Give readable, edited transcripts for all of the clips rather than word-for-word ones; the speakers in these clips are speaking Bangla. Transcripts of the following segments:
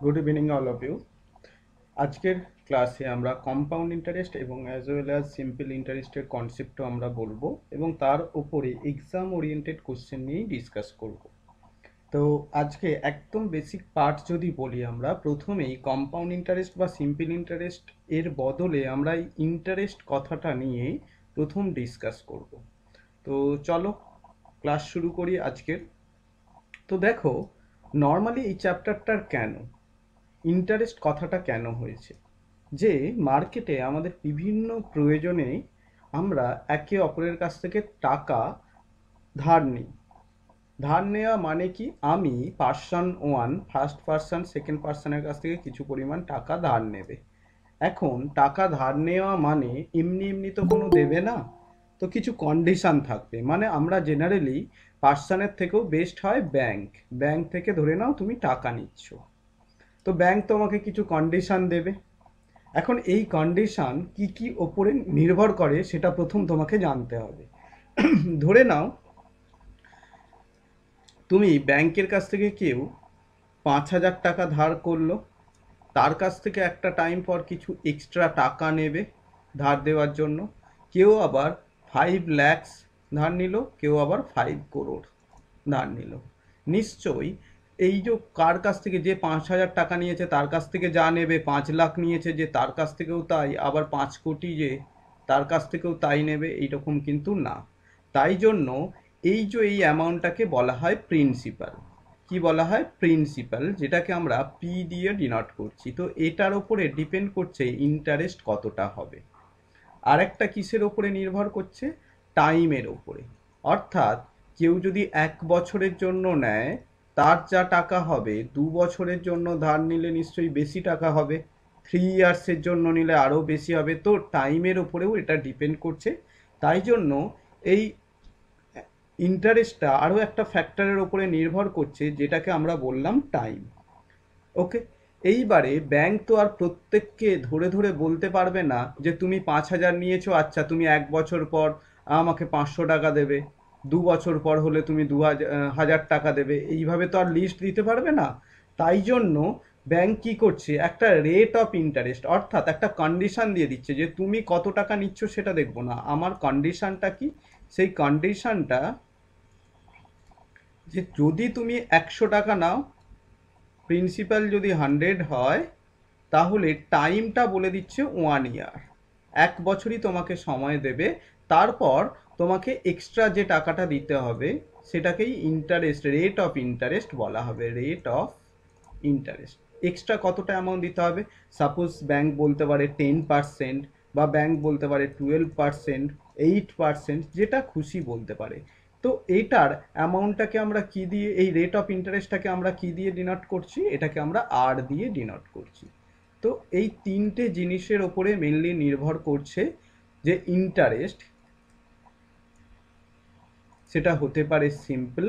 Good evening all of you. আজকের ক্লাসে আমরা কম্পাউন্ড ইন্টারেস্ট এবং অ্যাজ ওয়েল অ্যাজ সিম্পল ইন্টারেস্টের কনসেপ্টও আমরা বলবো এবং তার উপরে এক্সাম ওরিয়েন্টেড কোশ্চেন নিয়েই ডিসকাস করব। তো আজকে একদম বেসিক পার্ট যদি বলি, আমরা প্রথমেই কম্পাউন্ড ইন্টারেস্ট বা সিম্পল ইন্টারেস্ট এর বদলে আমরা এই ইন্টারেস্ট কথাটা নিয়ে প্রথম ডিসকাস করব। তো চলো ক্লাস শুরু করি আজকের। তো দেখো, নর্মালি এই চ্যাপ্টারটার কেন ইন্টারেস্ট কথাটা কেন হয়েছে, যে মার্কেটে আমাদের বিভিন্ন প্রয়োজনে আমরা একে অপরের কাছ থেকে টাকা ধার নিই। ধার নেওয়া মানে কি, আমি person one first person second পার্সনের কাছ থেকে কিছু পরিমাণ টাকা ধার নেবে। এখন টাকা ধার নেওয়া মানে এমনি এমনি তো কোনো দেবে না, তো কিছু কন্ডিশন থাকবে। মানে আমরা জেনারেলি পার্সনের থেকেও বেস্ট হয় ব্যাংক। ব্যাংক থেকে ধরে নাও তুমি টাকা নিচ্ছ, তো ব্যাংক তোমাকে কিছু কন্ডিশন দেবে। এখন এই কন্ডিশন কি কি ওপরে নির্ভর করে সেটা প্রথম তোমাকে জানতে হবে। ধরে নাও তুমি ব্যাংকের কাছ থেকে কেউ 5,000 টাকা ধার করলো, তার কাছ থেকে একটা টাইম পর কিছু এক্সট্রা টাকা নেবে ধার দেওয়ার জন্য। কেউ আবার 5 lakhs ধার নিল, কেউ আবার 5 crore ধার নিল। নিশ্চয়ই এই যে কার কাছ থেকে যে 5,000 টাকা নিয়েছে তার কাছ থেকে যা নেবে, 5 লাখ নিয়েছে যে তার কাছ থেকেও তাই, আবার 5 কোটি যে তার কাছ থেকেও তাই নেবে, এইরকম কিন্তু না। তাই জন্য এই অ্যামাউন্টটাকে বলা হয় প্রিন্সিপাল। কি বলা হয়? প্রিন্সিপাল, যেটাকে আমরা পি দিয়ে ডিনোট করছি। তো এটার ওপরে ডিপেন্ড করছে ইন্টারেস্ট কতটা হবে। আরেকটা কিসের ওপরে নির্ভর করছে? টাইমের ওপরে। অর্থাৎ কেউ যদি 1 বছরের জন্য নেয়, তার যা টাকা হবে 2 বছরের জন্য ধার নিলে নিশ্চয়ই বেশি টাকা হবে, 3 ইয়ার্সের জন্য নিলে আরও বেশি হবে। তো টাইমের ওপরেও এটা ডিপেন্ড করছে। তাই জন্য এই ইন্টারেস্টটা আরও একটা ফ্যাক্টরের ওপরে নির্ভর করছে, যেটাকে আমরা বললাম টাইম। ওকে। এইবারে ব্যাংক তো আর প্রত্যেককে ধরে ধরে বলতে পারবে না যে তুমি 5,000 নিয়েছো, আচ্ছা তুমি 1 বছর পর আমাকে 500 টাকা দেবে, 2 বছর পর হলে তুমি 2,000 টাকা দেবে, এইভাবে তো আর লিস্ট দিতে পারবে না। তাই জন্য ব্যাংক কি করছে, একটা রেট অফ ইন্টারেস্ট অর্থাৎ একটা কন্ডিশন দিয়ে দিচ্ছে যে তুমি কত টাকা নিচ্ছ সেটা দেখবো না, আমার কন্ডিশনটা কি, সেই কন্ডিশনটা যে যদি তুমি 100 টাকা নাও, প্রিন্সিপাল যদি 100 হয়, তাহলে টাইমটা বলে দিচ্ছে 1 ইয়ার। 1 বছরই তোমাকে সময় দেবে। তারপর তোমাকে এক্সট্রা যে টাকাটা দিতে হবে সেটাকেই ইন্টারেস্ট, রেট অফ ইন্টারেস্ট বলা হবে। Rate of interest. এক্সট্রা কতটা অ্যামাউন্ট দিতে হবে? সাপোজ ব্যাংক বলতে পারে 10%, বা ব্যাংক বলতে পারে 12%, 8%, যেটা খুশি বলতে পারে। তো এইটার অ্যামাউন্টটাকে আমরা কি দিয়ে, এই রেট অফ ইন্টারেস্টটাকে আমরা কি দিয়ে ডিনোট করছি? এটাকে আমরা আর দিয়ে ডিনোট করছি। তো এই তিনটে জিনিসের ওপরে মেনলি নির্ভর করছে যে ইন্টারেস্ট, সেটা হতে পারে সিম্পল,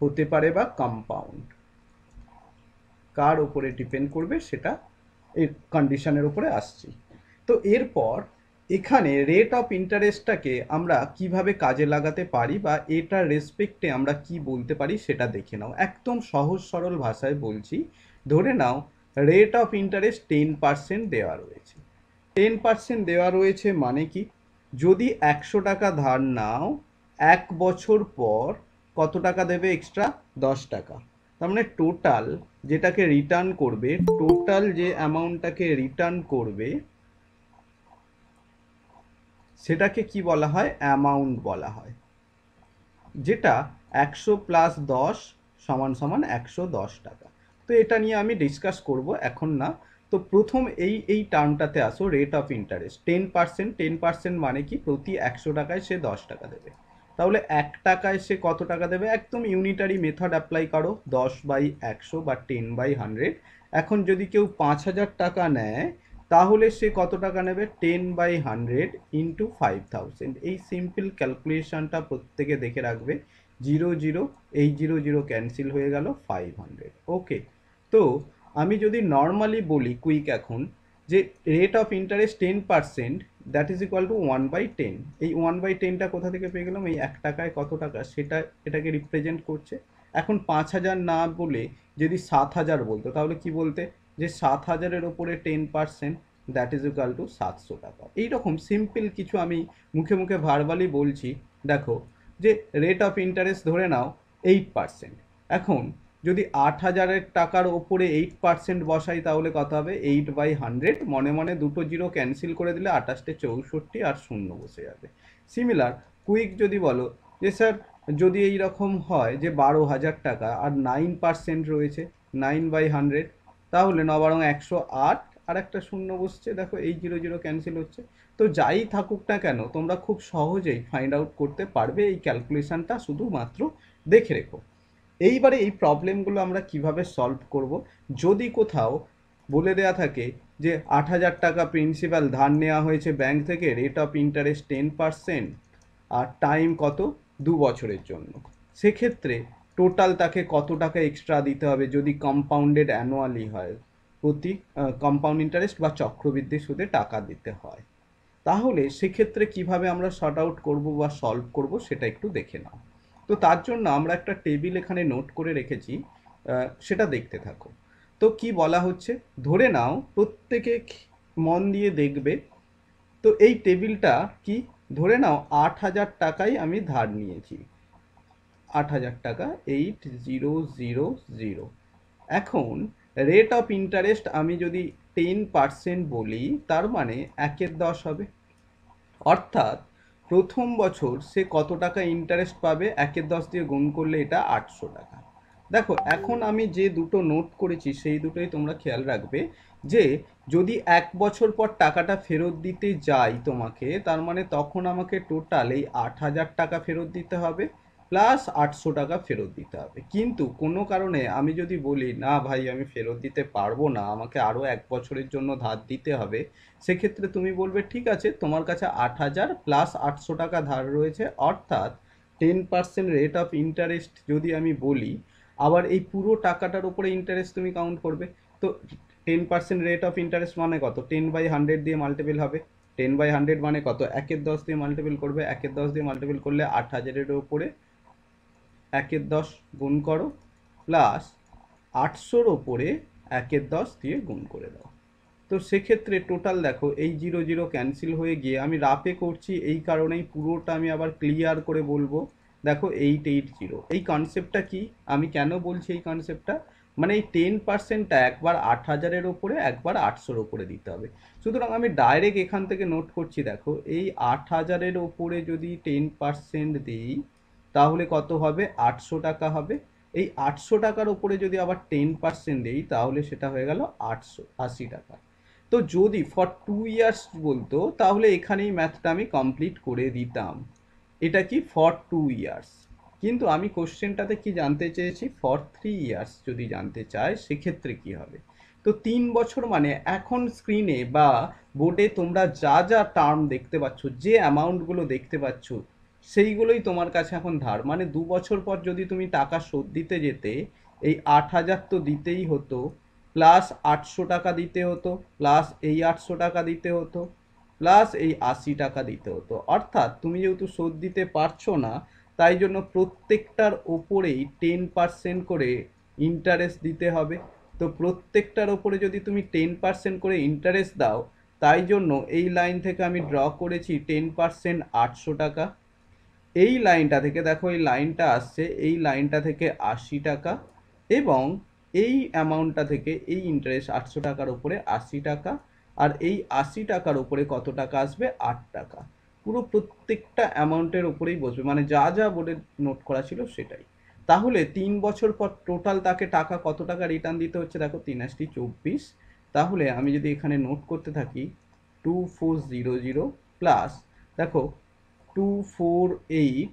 হতে পারে বা কম্পাউন্ড। কার ওপরে ডিপেন্ড করবে সেটা এর কন্ডিশনের ওপরে আসছি। তো এরপর এখানে রেট অফ ইন্টারেস্টটাকে আমরা কিভাবে কাজে লাগাতে পারি বা এটার রেসপেক্টে আমরা কি বলতে পারি সেটা দেখে নাও। একদম সহজ সরল ভাষায় বলছি। ধরে নাও রেট অফ ইন্টারেস্ট 10% দেওয়া রয়েছে। 10% দেওয়া রয়েছে মানে কি, যদি 100 টাকা ধার নাও, 1 বছর পর কত টাকা দেবে এক্সট্রা? 10 টাকা। তার মানে টোটাল যেটাকে রিটার্ন করবে, টোটাল যে অ্যামাউন্টটাকে রিটার্ন করবে সেটাকে কি বলা হয়? অ্যামাউন্ট বলা হয়। যেটা 100 + 10 সমান সমান 110 টাকা। তো এটা নিয়ে আমি ডিসকাস করব, এখন না। তো প্রথম এই টার্মটাতে আসো, রেট অফ ইন্টারেস্ট 10%। 10% মানে কি, প্রতি 100 টাকায় সে 10 টাকা দেবে। তাহলে 1 টাকায় সে কত টাকা দেবে? একদম ইউনিটারি মেথড অ্যাপ্লাই করো, 10/100 বা 10/100। এখন যদি কেউ 5,000 টাকা নেয়, তাহলে সে কত টাকা নেবে? 10/100 ইন্টু 5,000। এই সিম্পল ক্যালকুলেশনটা প্রত্যেকে দেখে রাখবে। 0 0, এই 0 0 ক্যান্সেল হয়ে গেল, 500। ওকে। তো আমি যদি নর্মালি বলি কুইক এখন, যে rate of interest 10%, that is equal to 1/10। এই 1/10টা কোথা থেকে পেয়ে গেলাম? এই 1 টাকায় কত টাকা সেটা এটাকে রিপ্রেজেন্ট করছে। এখন 5,000 না বলে যদি 7,000 বলতো তাহলে কি বলতে, যে 7,000-এর ওপরে 10%, দ্যাট ইজ ইকাল টু 700 টাকা। এইরকম সিম্পল কিছু আমি মুখে মুখে ভার্বালি বলছি। দেখো, যে রেট অফ ইন্টারেস্ট ধরে নাও 8%। এখন যদি 8,000 টাকার ওপরে 8% বসাই তাহলে কত হবে, 8/100, মনে মনে দুটো জিরো ক্যান্সেল করে দিলে 28-64 আর শূন্য বসে যাবে। সিমিলার কুইক যদি বলো যে স্যার যদি এই রকম হয় যে 12,000 টাকা আর 9% রয়েছে, 9/100, তাহলে 9×108 আর একটা শূন্য বসছে, দেখো এই জিরো জিরো ক্যান্সেল হচ্ছে। তো যাই থাকুক না কেন তোমরা খুব সহজেই ফাইন্ড আউট করতে পারবে এই ক্যালকুলেশনটা, শুধুমাত্র দেখে রেখো। এইবারে এই প্রবলেমগুলো আমরা কিভাবে সলভ করব, যদি কোথাও বলে দেয়া থাকে যে 8,000 টাকা প্রিন্সিপাল ধার নেওয়া হয়েছে ব্যাংক থেকে, রেট অফ ইন্টারেস্ট 10%, আর টাইম কত, 2 বছরের জন্য, সেক্ষেত্রে টোটাল তাকে কত টাকা এক্সট্রা দিতে হবে যদি কম্পাউন্ডেড অ্যানুয়ালি হয়, প্রতি কম্পাউন্ড ইন্টারেস্ট বা চক্রবৃদ্ধি সুদে টাকা দিতে হয়। তাহলে সেক্ষেত্রে কিভাবে আমরা শর্ট আউট করব বা সলভ করব সেটা একটু দেখে নাও। তো তার জন্য আমরা একটা টেবিল এখানে নোট করে রেখেছি, সেটা দেখতে থাকো। তো কি বলা হচ্ছে, ধরে নাও প্রত্যেকে মন দিয়ে দেখবে। তো এই টেবিলটা কি, ধরে নাও 8,000 টাকাই আমি ধার নিয়েছি, 8,000 টাকা, 8,000। এখন রেট অফ ইন্টারেস্ট আমি যদি 10% বলি, তার মানে 1/10 হবে। অর্থাৎ প্রথম বছর সে কত টাকা ইন্টারেস্ট পাবে, 1/10 দিয়ে গুণ করলে এটা 800 টাকা। দেখো এখন আমি যে দুটো নোট করেছি সেই দুটোই তোমরা খেয়াল রাখবে, যে যদি 1 বছর পর টাকাটা ফেরত দিতে যাই তোমাকে, তার মানে তখন আমাকে টোটাল এই 8,000 টাকা ফেরত দিতে হবে প্লাস 800 টাকা ফেরত দিতে হবে। কিন্তু কোনো কারণে আমি যদি বলি না ভাই আমি ফেরত দিতে পারবো না, আমাকে আরও 1 বছরের জন্য ধার দিতে হবে, সেক্ষেত্রে তুমি বলবে ঠিক আছে, তোমার কাছে 8,000 প্লাস 800 টাকা ধার রয়েছে, অর্থাৎ 10% রেট অফ ইন্টারেস্ট যদি আমি বলি, আবার এই পুরো টাকাটার উপরে ইন্টারেস্ট তুমি কাউন্ট করবে। তো 10% রেট অফ ইন্টারেস্ট মানে কত, 10/100 দিয়ে মাল্টিপল হবে। 10/100 মানে কত, 1/10 দিয়ে মাল্টিপল করবে, 1/10 দিয়ে মাল্টিপল করলে 8,000-এর উপরে 1/10 গুণ করো, প্লাস 800-র ওপরে 1/10 দিয়ে গুণ করে দাও। তো সেক্ষেত্রে টোটাল দেখো এই জিরো জিরো ক্যান্সেল হয়ে গিয়ে, আমি রাফে করছি এই কারণেই, পুরোটা আমি আবার ক্লিয়ার করে বলবো। দেখো 880, এই কনসেপ্টটা কি, আমি কেন বলছি এই কনসেপ্টটা, মানে এই 10%টা একবার 8,000-এর ওপরে একবার 800-র ওপরে দিতে হবে। সুতরাং আমি ডাইরেক্ট এখান থেকে নোট করছি, দেখো এই 8,000-এর ওপরে যদি 10% দিই তাহলে কত হবে, 800 টাকা হবে। এই 800 টাকার ওপরে যদি আবার 10% দিই তাহলে সেটা হয়ে গেল 880 টাকা। তো যদি ফর 2 ইয়ার্স বলতো তাহলে এখানেই ম্যাথটা আমি কমপ্লিট করে দিতাম, এটা কি ফর 2 ইয়ার্স। কিন্তু আমি কোশ্চেনটাতে কি জানতে চেয়েছি, ফর 3 ইয়ার্স যদি জানতে চায় সেক্ষেত্রে কি হবে। তো 3 বছর মানে এখন স্ক্রিনে বা বোর্ডে তোমরা যা যা টার্ম দেখতে পাচ্ছ, যে অ্যামাউন্টগুলো দেখতে পাচ্ছ, সেইগুলোই তোমার কাছে এখন ধার। মানে 2 বছর পর যদি তুমি টাকা শোধ দিতে যেতে, এই 8,000 তো দিতেই হতো, প্লাস 800 টাকা দিতে হতো, প্লাস এই 800 টাকা দিতে হতো, প্লাস এই 80 টাকা দিতে হতো। অর্থাৎ তুমি যেহেতু শোধ দিতে পারছো না, তাই জন্য প্রত্যেকটার ওপরেই 10% করে ইন্টারেস্ট দিতে হবে। তো প্রত্যেকটার ওপরে যদি তুমি 10% করে ইন্টারেস্ট দাও, তাই জন্য এই লাইন থেকে আমি ড্র করেছি 10% 800 টাকা। এই লাইনটা থেকে দেখো, এই লাইনটা আসছে, এই লাইনটা থেকে 80 টাকা, এবং এই অ্যামাউন্টটা থেকে এই ইন্টারেস্ট 800 টাকার উপরে 80 টাকা, আর এই 80 টাকার উপরে কত টাকা আসবে, 8 টাকা। পুরো প্রত্যেকটা অ্যামাউন্টের উপরেই বসবে, মানে যা যা বোর্ডে নোট করা ছিল সেটাই। তাহলে 3 বছর পর টোটাল তাকে টাকা কত টাকা রিটার্ন দিতে হচ্ছে, দেখো 3×8 = 24। তাহলে আমি যদি এখানে নোট করতে থাকি 2400 প্লাস, দেখো 248,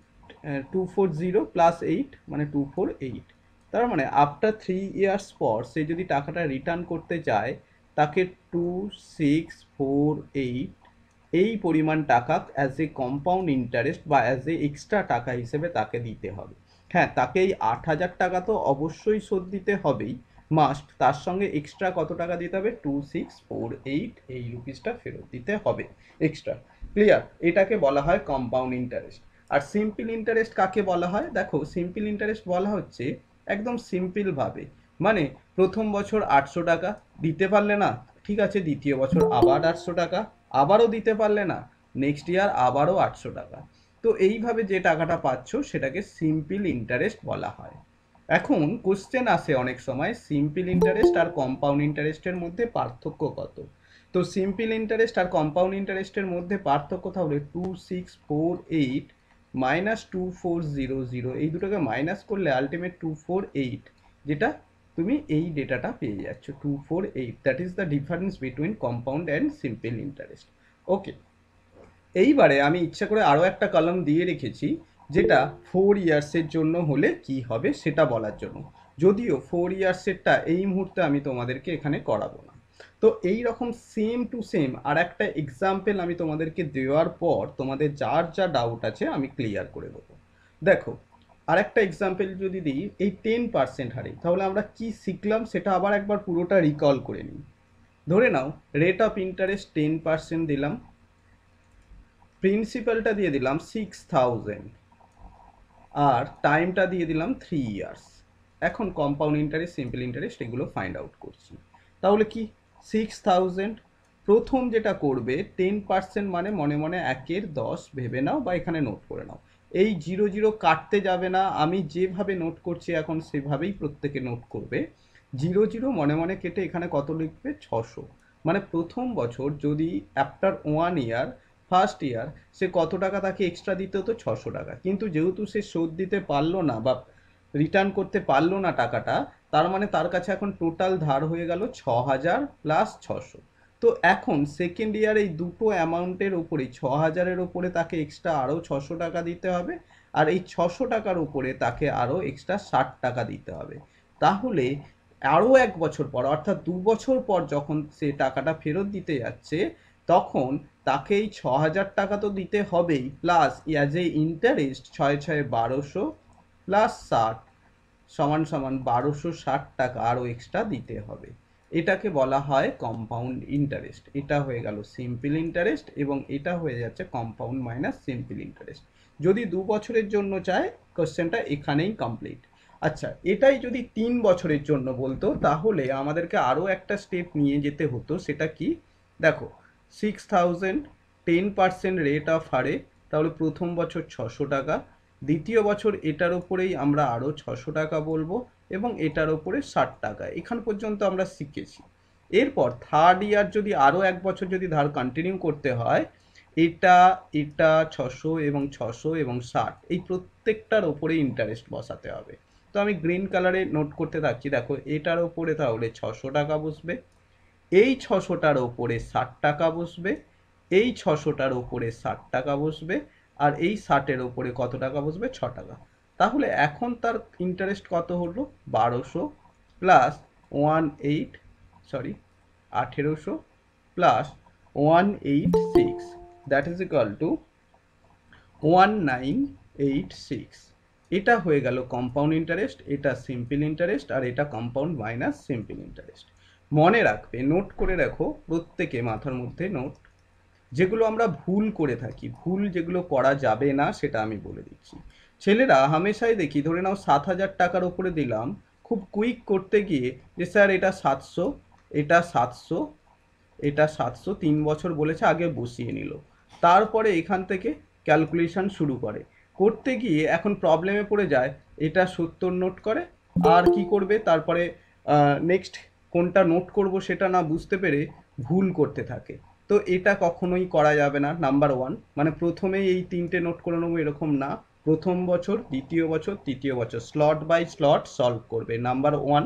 240 প্লাস 8 মানে 248। তার মানে আফটার 3 ইয়ার্স পর সে যদি টাকাটা রিটার্ন করতে চায়, তাকে 2648 এই পরিমাণ টাকা অ্যাজ এ কম্পাউন্ড ইন্টারেস্ট বা অ্যাজ এ এক্সট্রা টাকা হিসেবে তাকে দিতে হবে। হ্যাঁ, তাকে এই 8,000 টাকা তো অবশ্যই শোধ দিতে হবেই, মাস্ট। তার সঙ্গে এক্সট্রা কত টাকা দিতে হবে, 2648 এই রুপিসটা ফেরত দিতে হবে এক্সট্রা। ক্লিয়ার? এটাকে বলা হয় কম্পাউন্ড ইন্টারেস্ট। আর সিম্পল ইন্টারেস্ট কাকে বলা হয়, দেখো সিম্পল ইন্টারেস্ট বলা হচ্ছে একদম সিম্পলভাবে। মানে প্রথম বছর 800 টাকা দিতে পারলে না, ঠিক আছে, দ্বিতীয় বছর আবার 800 টাকা, আবারও দিতে পারলে না, নেক্সট ইয়ার আবারও 800 টাকা। তো এইভাবে যে টাকাটা পাচ্ছ সেটাকে সিম্পল ইন্টারেস্ট বলা হয়। এখন কোশ্চেন আসে অনেক সময়, সিম্পল ইন্টারেস্ট আর কম্পাউন্ড ইন্টারেস্টের মধ্যে পার্থক্য কত। তো সিম্পল ইন্টারেস্ট আর কম্পাউন্ড ইন্টারেস্টের মধ্যে পার্থক্য তাহলে 2648 মাইনাস 2400, এই দুটোকে মাইনাস করলে আলটিমেট 248, যেটা তুমি এই ডেটাটা পেয়ে যাচ্ছ 248। That is the difference between compound and simple interest. Okay, এইবারে আমি ইচ্ছা করে আরও একটা কলাম দিয়ে রেখেছি, যেটা 4 ইয়ার্সের জন্য হলে কি হবে সেটা বলার জন্য। যদিও 4 ইয়ার্সেরটা এই মুহূর্তে আমি তোমাদেরকে এখানে করাবো না। তো এই রকম সেম টু সেম আর একটা এক্সাম্পল আমি তোমাদেরকে দেওয়ার পর তোমাদের যার যা ডাউট আছে আমি ক্লিয়ার করে দেবো। দেখো, আর একটা এক্সাম্পল যদি দিই এই 10% হারে, তাহলে আমরা কি শিখলাম সেটা আবার একবার পুরোটা রিকল করে নিই। ধরে নাও রেট অফ ইন্টারেস্ট 10% দিলাম, প্রিন্সিপালটা দিয়ে দিলাম 6000, আর টাইমটা দিয়ে দিলাম 3 ইয়ার্স। এখন কম্পাউন্ড ইন্টারেস্ট, সিম্পল ইন্টারেস্ট এগুলো ফাইন্ড আউট করছি। তাহলে কি 6000, প্রথম যেটা করবে 10% মানে মনে মনে 1/10 ভেবে নাও বা এখানে নোট করে নাও। এই 00 কাটতে যাবে না, আমি যেভাবে নোট করছি এখন সেভাবেই প্রত্যেকে নোট করবে। 00 মনে মনে কেটে এখানে কত লিখবে 600। মানে প্রথম বছর যদি আফটার 1 ইয়ার, ফার্স্ট ইয়ার, সে কত টাকা তাকে এক্সট্রা দিতে হতো 600 টাকা। কিন্তু যেহেতু সে শোধ দিতে পারলো না বা রিটার্ন করতে পারলো না টাকাটা, তার মানে তার কাছে এখন টোটাল ধার হয়ে গেল 6000 প্লাস 600। তো এখন সেকেন্ড ইয়ার এই দুটো অ্যামাউন্টের ওপরে 6000-এর ওপরে তাকে এক্সট্রা আরও 600 টাকা দিতে হবে, আর এই 600 টাকার ওপরে তাকে আরও এক্সট্রা 60 টাকা দিতে হবে। তাহলে আরও 1 বছর পর অর্থাৎ 2 বছর পর যখন সে টাকাটা ফেরত দিতে যাচ্ছে, তখন তাকে এই 6000 টাকা তো দিতে হবেই, plus as a interest 6 6 1200 plus 60 সমান সমান 1260 টাকা আরও এক্সট্রা দিতে হবে। এটাকে বলা হয় কম্পাউন্ড ইন্টারেস্ট। এটা হয়ে গেল সিম্পল ইন্টারেস্ট এবং এটা হয়ে যাচ্ছে কম্পাউন্ড মাইনাস সিম্পল ইন্টারেস্ট। যদি 2 বছরের জন্য চায়, কোশ্চেনটা এখানেই কমপ্লিট। আচ্ছা, এটাই যদি 3 বছরের জন্য বলতো তাহলে আমাদেরকে আরও একটা স্টেপ নিয়ে যেতে হতো। সেটা কি দেখো, 6000 10% রেট অফ হারে, তাহলে প্রথম বছর 600 টাকা, দ্বিতীয় বছর এটার ওপরেই আমরা আরও 600 টাকা বলবো এবং এটার ওপরে 60 টাকা। এখান পর্যন্ত আমরা শিখেছি। এরপর থার্ড ইয়ার যদি আরও 1 বছর যদি ধার কন্টিনিউ করতে হয়, এটা এটা 600 এবং 600 এবং 60, এই প্রত্যেকটার ওপরে ইন্টারেস্ট বসাতে হবে। তো আমি গ্রিন কালারে নোট করতে থাকছি। দেখো, এটার ওপরে তাহলে 600 টাকা বসবে, এই 600টার ওপরে 60 টাকা বসবে, এই 600টার ওপরে 60 টাকা বসবে, আর এই 60-এর ওপরে কত টাকা বসবে 6 টাকা। তাহলে এখন তার ইন্টারেস্ট কত হলো 1200 plus 1800 plus 186, that is equal to 1986। এটা হয়ে গেল কম্পাউন্ড ইন্টারেস্ট, এটা সিম্পল ইন্টারেস্ট, আর এটা কম্পাউন্ড মাইনাস সিম্পল ইন্টারেস্ট। মনে রাখবে, নোট করে রাখো প্রত্যেকে মাথার মধ্যে নোট। যেগুলো আমরা ভুল করে থাকি, ভুল যেগুলো করা যাবে না সেটা আমি বলে দিচ্ছি। ছেলেরা হামেশাই দেখি, ধরে নাও 7000 টাকার ওপরে দিলাম, খুব কুইক করতে গিয়ে যে স্যার এটা 700, এটা 700, এটা 700, 3 বছর বলেছে আগে বসিয়ে নিল, তারপরে এখান থেকে ক্যালকুলেশন শুরু করে, করতে গিয়ে এখন প্রবলেমে পড়ে যায়, এটা 70 নোট করে আর কি করবে, তারপরে নেক্সট কোনটা নোট করব সেটা না বুঝতে পেরে ভুল করতে থাকে। তো এটা কখনোই করা যাবে না। নাম্বার 1, মানে প্রথমেই এই 3টে নোট করে নেবো এরকম না, প্রথম বছর, দ্বিতীয় বছর, তৃতীয় বছর স্লট বাই স্লট সলভ করবে। নাম্বার 1,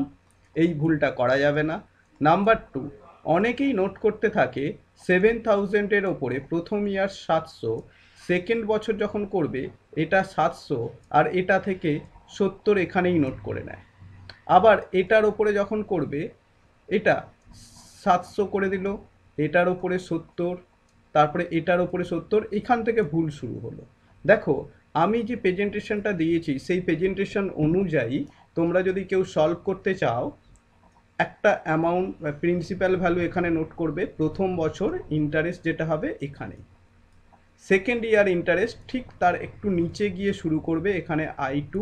এই ভুলটা করা যাবে না। নাম্বার 2, অনেকেই নোট করতে থাকে 7000-এর ওপরে প্রথম ইয়ার 700, সেকেন্ড বছর যখন করবে এটা 700 আর এটা থেকে 70 এখানেই নোট করে নেয়। আবার এটার ওপরে যখন করবে এটা 700 করে দিল, এটার ওপরে 70, তারপরে এটার ওপরে 70, এখান থেকে ভুল শুরু হলো। দেখো, আমি যে প্রেজেন্টেশনটা দিয়েছি সেই প্রেজেন্টেশন অনুযায়ী তোমরা যদি কেউ সলভ করতে চাও, একটা অ্যামাউন্ট প্রিন্সিপাল ভ্যালু এখানে নোট করবে, প্রথম বছর ইন্টারেস্ট যেটা হবে এখানে, সেকেন্ড ইয়ার ইন্টারেস্ট ঠিক তার একটু নিচে গিয়ে শুরু করবে এখানে I2,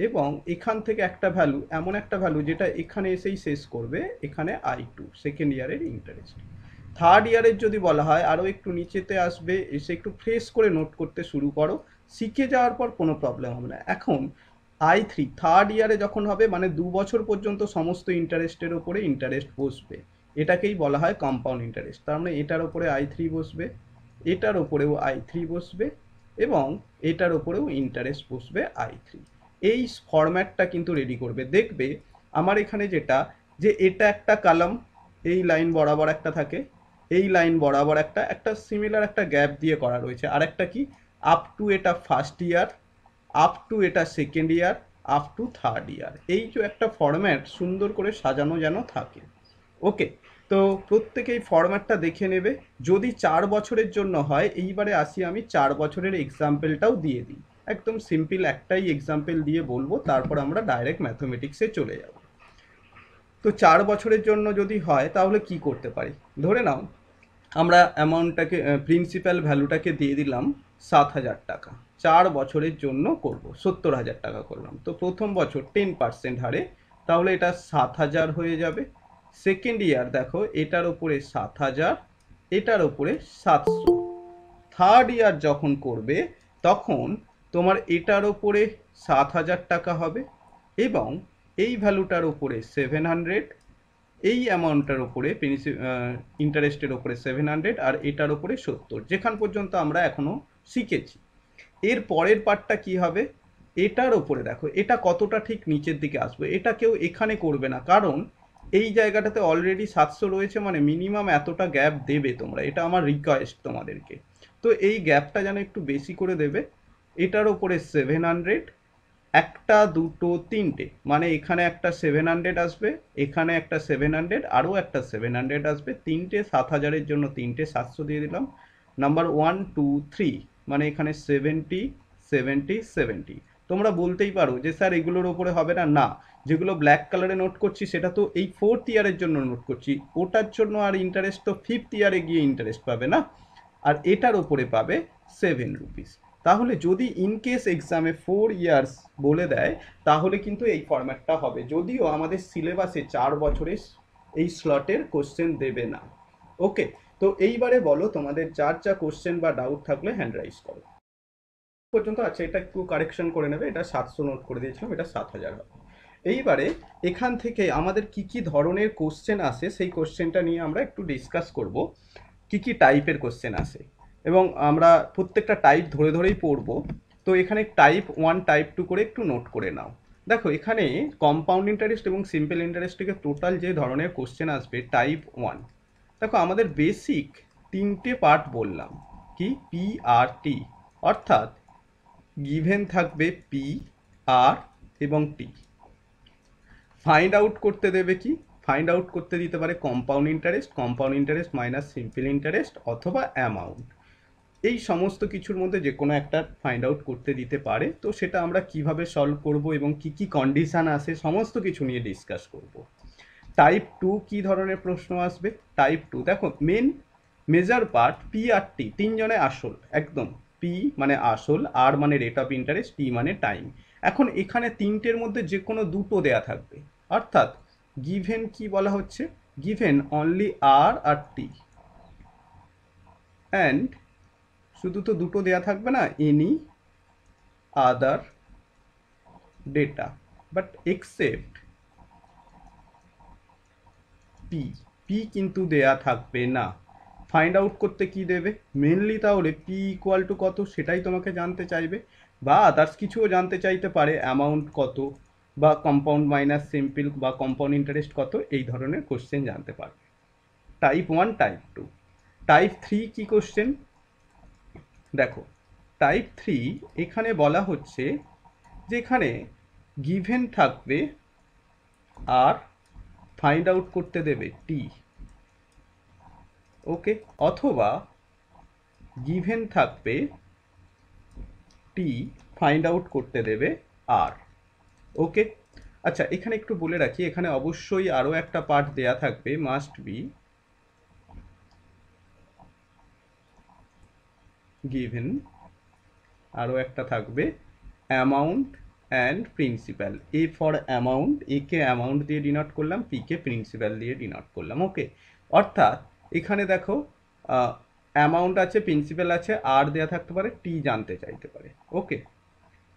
এবং এখান থেকে একটা ভ্যালু, এমন একটা ভ্যালু যেটা এখানে এসেই শেষ করবে, এখানে I2 সেকেন্ড ইয়ারের ইন্টারেস্ট। থার্ড ইয়ারের যদি বলা হয় আরও একটু নিচেতে আসবে, এসে একটু ফ্রেশ করে নোট করতে শুরু করো, শিখে যাওয়ার পর কোনো প্রবলেম হবে না। এখন I3 থার্ড ইয়ারে যখন হবে, মানে 2 বছর পর্যন্ত সমস্ত ইন্টারেস্টের ওপরে ইন্টারেস্ট বসবে, এটাকেই বলা হয় কম্পাউন্ড ইন্টারেস্ট। তার মানে এটার ওপরে I3 বসবে, এটার ওপরেও I3 বসবে, এবং এটার ওপরেও ইন্টারেস্ট বসবে I3। এই ফরম্যাটটা কিন্তু রেডি করবে। দেখবে আমার এখানে যেটা, যে এটা একটা কলাম, এই লাইন বরাবর একটা থাকে, এই লাইন বরাবর একটা একটা সিমিলার একটা গ্যাপ দিয়ে করা রয়েছে, আর একটা কি, আপ টু এটা ফার্স্ট ইয়ার, আপ টু এটা second year, up to third year, এই যে একটা ফরম্যাট সুন্দর করে সাজানো যেন থাকে। ওকে, তো প্রত্যেকেই ফরম্যাটটা দেখে নেবে। যদি 4 বছরের জন্য হয়, এইবারে আসি আমি 4 বছরের এক্সাম্পলটাও দিয়ে দিই। একদম সিম্পল একটাই এক্সাম্পল দিয়ে বলবো, তারপর আমরা ডাইরেক্ট ম্যাথমেটিক্সে চলে যাব। তো 4 বছরের জন্য যদি হয় তাহলে কি করতে পারি, ধরে নাও আমরা অ্যামাউন্টটাকে, প্রিন্সিপাল ভ্যালুটাকে দিয়ে দিলাম 7,000 টাকা। 4 বছরের জন্য করব, 70,000 টাকা করলাম। তো প্রথম বছর 10% হারে, তাহলে এটা 7,000 হয়ে যাবে। সেকেন্ড ইয়ার দেখো, এটার ওপরে 7,000, এটার ওপরে 700। থার্ড ইয়ার যখন করবে, তখন তোমার এটার ওপরে 7,000 টাকা হবে, এবং এই ভ্যালুটার ওপরে 700, এই অ্যামাউন্টটার ওপরে ইন্টারেস্টের ওপরে 700, আর এটার ওপরে 70, যেখান পর্যন্ত আমরা এখনো শিখেছি। এর পরের পার্টটা কি হবে, এটার ওপরে দেখো এটা কতটা ঠিক নিচের দিকে আসবে, এটা কেউ এখানে করবে না, কারণ এই জায়গাটাতে অলরেডি 700 রয়েছে, মানে মিনিমাম এতটা গ্যাপ দেবে তোমরা, এটা আমার রিকোয়েস্ট তোমাদেরকে। তো এই গ্যাপটা যেন একটু বেশি করে দেবে। এটার ওপরে 700, একটা দুটো তিনটে, মানে এখানে একটা 700 আসবে, এখানে একটা 700, আরও একটা 700 আসবে, তিনটে 7,000-এর জন্য তিনটে 700 দিয়ে দিলাম। নাম্বার 1 2 3, মানে এখানে 70 70 70। তোমরা বলতেই পারো যে স্যার এগুলোর ওপরে হবে না, না, যেগুলো ব্ল্যাক কালারে নোট করছি সেটা তো এই ফোর্থ ইয়ারের জন্য নোট করছি, ওটার জন্য আর ইন্টারেস্ট তো ফিফথ ইয়ারে গিয়ে ইন্টারেস্ট পাবে না, আর এটার ওপরে পাবে 7 রুপিস। তাহলে যদি ইনকেস এক্সামে 4 ইয়ার্স বলে দেয়, তাহলে কিন্তু এই ফরম্যাটটা হবে, যদিও আমাদের সিলেবাসে 4 বছরের এই স্লটের কোশ্চেন দেবে না। ওকে, তো এইবারে বলো তোমাদের যার যা কোশ্চেন বা ডাউট থাকলে হ্যান্ড রাইজ করো পর্যন্ত। আচ্ছা, এটা একটু কারেকশন করে নেবে, এটা 700 নোট করে দিয়েছিলাম, এটা 7,000 হবে। এইবারে এখান থেকে আমাদের কি কি ধরনের কোশ্চেন আসে, সেই কোশ্চেনটা নিয়ে আমরা একটু ডিসকাস করব, কি কি টাইপের কোশ্চেন আসে, এবং আমরা প্রত্যেকটা টাইপ ধরে ধরেই পড়বো। তো এখানে টাইপ 1 টাইপ 2 করে একটু নোট করে নাও। দেখো এখানে কম্পাউন্ড ইন্টারেস্ট এবং সিম্পল ইন্টারেস্ট থেকে টোটাল যে ধরনের কোশ্চেন আসবে টাইপ 1, দেখো আমাদের বেসিক তিনটে পার্ট বললাম, কি পি আর টি, অর্থাৎ গিভেন থাকবে পি, আর এবং টি। ফাইন্ড আউট করতে দেবে কি, ফাইন্ড আউট করতে দিতে পারে compound interest minus simple interest, অথবা অ্যামাউন্ট। এই সমস্ত কিছুর মধ্যে যে কোনো একটা ফাইন্ড আউট করতে দিতে পারে। তো সেটা আমরা কিভাবে সলভ করব এবং কি কি কন্ডিশন আছে সমস্ত কিছু নিয়ে ডিসকাস করব। টাইপ 2 কি ধরনের প্রশ্ন আসবে, টাইপ 2 দেখো মেজর পার্ট পি আর টি, তিনজনে আসল একদম। পি মানে আসল, আর মানে রেট অফ ইন্টারেস্ট, টি মানে টাইম। এখন এখানে তিনটের মধ্যে যে কোনো দুটো দেয়া থাকবে, অর্থাৎ গিভেন কি বলা হচ্ছে, গিভেন অনলি আর আর টি, অ্যান্ড শুধু তো দুটো দেয়া থাকবে না, any other data, but except P, P কিন্তু দেয়া থাকবে না। ফাইন্ড আউট করতে কি দেবে, মেনলি তাহলে পি ইকুয়াল টু কত সেটাই তোমাকে জানতে চাইবে, বা আদার্স কিছুও জানতে চাইতে পারে, অ্যামাউন্ট কত, বা কম্পাউন্ড মাইনাস সিম্পল, বা কম্পাউন্ড ইন্টারেস্ট কত, এই ধরনের কোশ্চেন জানতে পারবে। Type 1 type 2। টাইপ 3 কি কোশ্চেন, দেখো টাইপ 3 এখানে বলা হচ্ছে যেখানে গিভেন থাকবে আর ফাইন্ড আউট করতে দেবে টি, ওকে, অথবা গিভেন থাকবে টি, ফাইন্ড আউট করতে দেবে আর, ওকে। আচ্ছা, এখানে একটু বলে রাখি, এখানে অবশ্যই আরও একটা পার্ট দেয়া থাকবে, মাস্ট বি গিভেন, আরও একটা থাকবে amount and principal. A for amount, A K amount দিয়ে ডিনোট করলাম, পি কে প্রিন্সিপাল দিয়ে ডিনোট করলাম। ওকে, অর্থাৎ এখানে দেখো অ্যামাউন্ট আছে, প্রিন্সিপাল আছে, আর দেওয়া থাকতে পারে, টি জানতে চাইতে পারে। ওকে,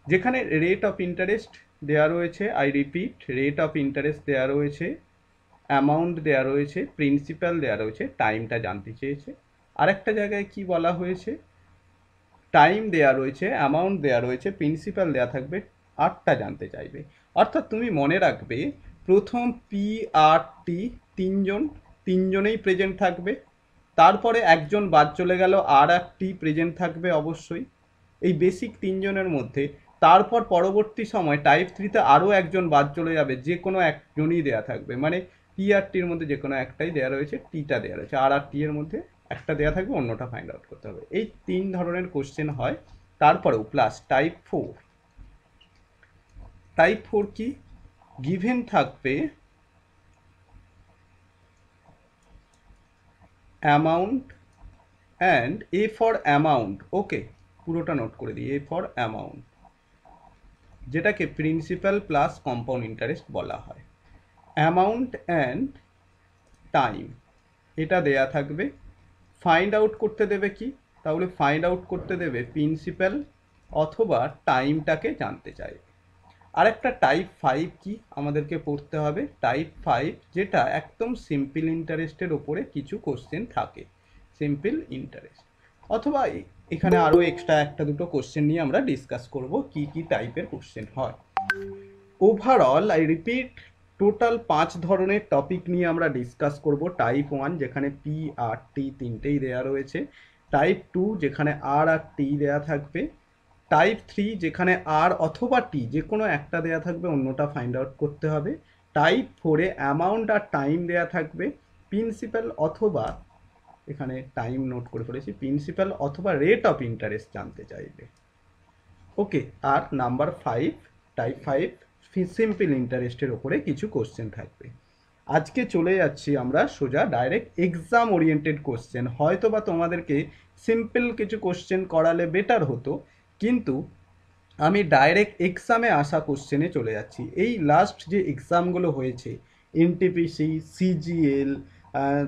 যেখানে রেট অফ ইন্টারেস্ট দেওয়া রয়েছে, I repeat, rate of interest দেওয়া রয়েছে, অ্যামাউন্ট দেওয়া রয়েছে, প্রিন্সিপাল দেওয়া রয়েছে, টাইমটা জানতে চেয়েছে। আরেকটা জায়গায় কি বলা হয়েছে, টাইম দেয়া রয়েছে, অ্যামাউন্ট দেয়া রয়েছে, প্রিন্সিপাল দেয়া থাকবে, আরটা জানতে চাইবে। অর্থাৎ তুমি মনে রাখবে প্রথম পি আর টি তিনজনেই প্রেজেন্ট থাকবে, তারপরে একজন বাদ চলে গেল, আর টি প্রেজেন্ট থাকবে অবশ্যই এই বেসিক তিনজনের মধ্যে। তারপর পরবর্তী সময় টাইপ থ্রিতে আরও একজন বাদ চলে যাবে, যে কোনো একজনই দেয়া থাকবে, মানে পি আর টির মধ্যে যে কোনো একটাই দেওয়া রয়েছে, টিটা দেওয়া রয়েছে, আর টি এর মধ্যে একটা দেওয়া থাকবে, অন্যটা ফাইন্ড আউট করতে হবে। এই তিন ধরনের কোশ্চেন হয়। তারপরেও plus type four. Type four কি, গিভেন থাকবে amount and A for amount. Okay, পুরোটা নোট করে দিই, এ ফর অ্যামাউন্ট, যেটাকে প্রিন্সিপাল প্লাস কম্পাউন্ড ইন্টারেস্ট বলা হয়। অ্যামাউন্ট অ্যান্ড টাইম এটা দেয়া থাকবে। ফাইন্ড আউট করতে দেবে কি, তাহলে ফাইন্ড আউট করতে দেবে প্রিন্সিপাল অথবা টাইমটাকে জানতে চাইবে। আরেকটা টাইপ ফাইভ কি আমাদেরকে পড়তে হবে, টাইপ ফাইভ, যেটা একদম সিম্পল ইন্টারেস্টের ওপরে কিছু কোশ্চেন থাকে, সিম্পল ইন্টারেস্ট। অথবা এখানে আরও এক্সট্রা একটা দুটো কোশ্চেন নিয়ে আমরা ডিসকাস করব কি কি টাইপের কোশ্চেন হয়। ওভারঅল আই রিপিট, টোটাল 5 ধরনের টপিক নিয়ে আমরা ডিসকাস করব। টাইপ ওয়ান, যেখানে পি আর টি তিনটেই দেয়া রয়েছে। টাইপ টু, যেখানে আর টি দেয়া থাকবে। টাইপ থ্রি, যেখানে আর অথবা টি যে কোনো একটা দেয়া থাকবে, অন্যটা ফাইন্ড আউট করতে হবে। টাইপ ফোরে অ্যামাউন্ট আর টাইম দেয়া থাকবে, প্রিন্সিপাল অথবা, এখানে টাইম নোট করে ফেলেছি, প্রিন্সিপাল অথবা রেট অফ ইন্টারেস্ট জানতে চাইবে। ওকে, আর number five, type five, simple ইন্টারেস্টের ওপরে কিছু কোশ্চেন থাকবে। আজকে চলে যাচ্ছি আমরা সোজা ডাইরেক্ট এক্সাম ওরিয়েন্টেড কোশ্চেন। হয়তো বা তোমাদেরকে সিম্পল কিছু কোশ্চেন করালে বেটার হতো, কিন্তু আমি ডাইরেক্ট এক্সামে আসা কোশ্চেনে চলে যাচ্ছি। এই লাস্ট যে এক্সামগুলো হয়েছে, এনটিপিসি, সিজিএল,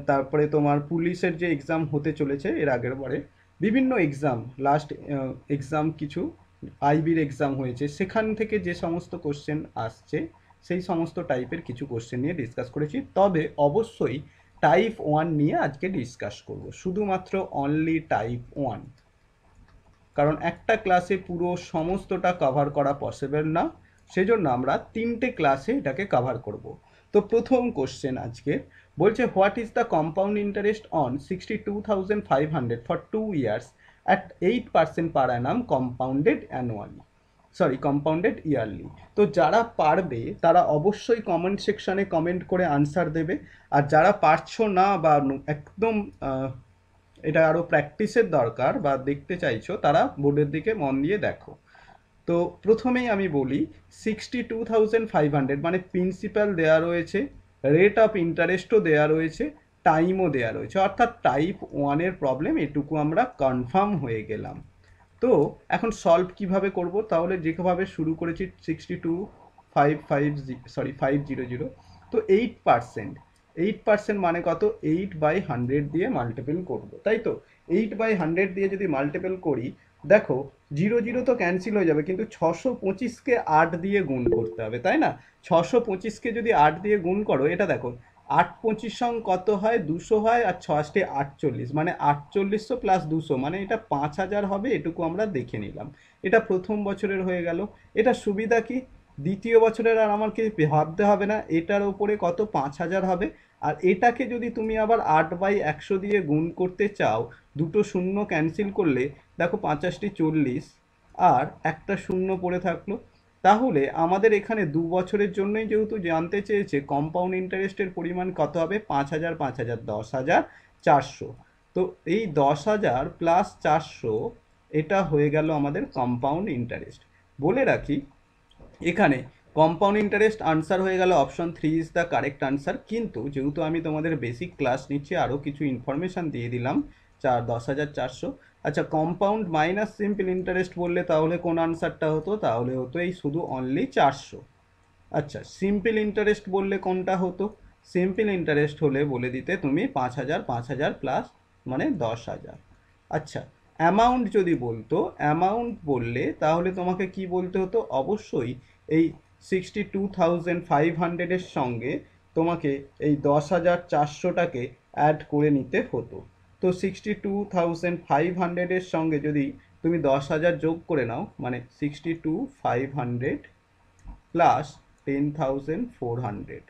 তারপরে তোমার পুলিশের যে এক্সাম হতে চলেছে এর আগের বারে, বিভিন্ন এক্সাম, লাস্ট এক্সাম কিছু আইবির এক্সাম হয়েছে, সেখান থেকে যে সমস্ত কোশ্চেন আসছে সেই সমস্ত টাইপের কিছু কোশ্চেন নিয়ে ডিসকাস করেছি। তবে অবশ্যই টাইপ ওয়ান নিয়ে আজকে ডিসকাস করব, শুধুমাত্র অনলি টাইপ ওয়ান, কারণ একটা ক্লাসে পুরো সমস্তটা কভার করা পসিবল না, সেজন্য আমরা তিনটে ক্লাসে এটাকে কভার করব। তো প্রথম কোশ্চেন আজকে বলছে, what is the compound interest on 62,500 for 2 years at 8% per Anam compounded annually, sorry compounded yearly. তো যারা পারবে তারা অবশ্যই কমেন্ট সেকশানে কমেন্ট করে আনসার দেবে, আর যারা পারছো না বা একদম এটা আরও প্র্যাকটিসের দরকার বা দেখতে চাইছো, তারা বোর্ডের দিকে মন দিয়ে দেখো। তো প্রথমেই আমি বলি, 62,500 মানে প্রিন্সিপাল দেয়া রয়েছে, রেট অফ ইন্টারেস্টও দেয়া রয়েছে, টাইমও দেয়া রয়েছে, অর্থাৎ টাইপ ওয়ানের প্রবলেম এটুকু আমরা কনফার্ম হয়ে গেলাম। তো এখন সলভ কিভাবে করব, তাহলে যেভাবে শুরু করেছি 500, তো 8% মানে কত, 8/100 দিয়ে মাল্টিপল করব, তাই তো। 8/100 দিয়ে যদি মাল্টিপল করি, দেখো 0 তো ক্যান্সেল হয়ে যাবে, কিন্তু 625কে 8 দিয়ে গুণ করতে হবে, তাই না। 625কে যদি 8 দিয়ে গুণ করো, এটা দেখো 8×5 কত হয়, 200 হয়, আর 6 48, মানে 4800 প্লাস 200, মানে এটা 5000 হবে, এটুকু আমরা দেখে নিলাম। এটা প্রথম বছরের হয়ে গেল। এটা সুবিধা কি, দ্বিতীয় বছরের আর আমাকে ভাবতে হবে না, এটার ওপরে কত 5000 হবে। আর এটাকে যদি তুমি আবার 8/100 দিয়ে গুণ করতে চাও, দুটো শূন্য ক্যান্সেল করলে দেখো 50টি 40, আর একটা শূন্য পড়ে থাকলো। তাহলে আমাদের এখানে 2 বছরের জন্যই যেহেতু জানতে চেয়েছে, কম্পাউন্ড ইন্টারেস্টের পরিমাণ কত হবে, 5000 5000 10,400। তো এই 10,000 প্লাস 400, এটা হয়ে গেল আমাদের কম্পাউন্ড ইন্টারেস্ট। বলে রাখি, এখানে কম্পাউন্ড ইন্টারেস্ট আনসার হয়ে গেল, option 3 is the correct answer. কিন্তু যেহেতু আমি তোমাদের বেসিক ক্লাস নিচ্ছি, আরও কিছু ইনফরমেশান দিয়ে দিলাম, 10,400, আচ্ছা, কম্পাউন্ড মাইনাস সিম্পল ইন্টারেস্ট বললে তাহলে কোন আনসারটা হতো? তাহলে হতো এই শুধু অনলি 400। আচ্ছা, সিম্পল ইন্টারেস্ট বললে কোনটা হতো? সিম্পল ইন্টারেস্ট হলে বলে দিতে তুমি 5,000 প্লাস মানে 10,000। আচ্ছা, অ্যামাউন্ট যদি বলতো, অ্যামাউন্ট বললে তাহলে তোমাকে কি বলতে হতো? অবশ্যই এই 62,500-এর সঙ্গে তোমাকে এই 10,400টাকে অ্যাড করে নিতে হতো। তো 62,500-এর সঙ্গে যদি তুমি 10,000 যোগ করে নাও, মানে 62,500 প্লাস 10,400,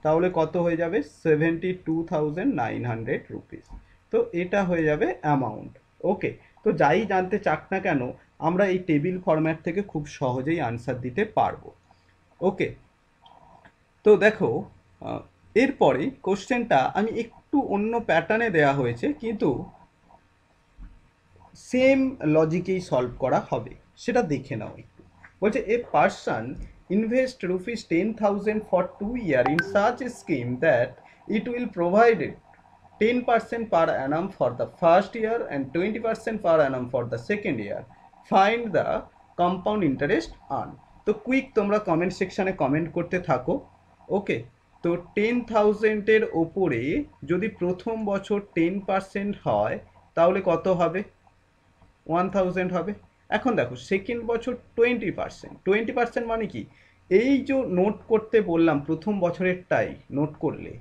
তাহলে কত হয়ে যাবে? 72,900 রুপিস। তো এটা হয়ে যাবে অ্যামাউন্ট। ওকে, তো যাই জানতে চাক না কেন আমরা এই টেবিল ফরম্যাট থেকে খুব সহজেই আনসার দিতে পারবো। ওকে, তো দেখো এরপরে কোশ্চেনটা আমি একটু অন্য প্যাটার্নে দেয়া হয়েছে, কিন্তু সেম লজিকেই সলভ করা হবে, সেটা দেখে নাও একটু। বলছে a person invest rupees 10,000 for 2 year in such a scheme that it will provide 10% per annum for the first year and 20% per annum for the second year. Find the compound interest earned. তো কুইক তোমরা কমেন্ট সেকশনে কমেন্ট করতে থাকো। ওকে, তো 10,000-এর ওপরে যদি প্রথম বছর 10% হয় তাহলে কত হবে? 1,000 হবে। এখন দেখো সেকেন্ড বছর 20%, 20% মানে কি? এই যে নোট করতে বললাম প্রথম বছরেরটাই নোট করলে,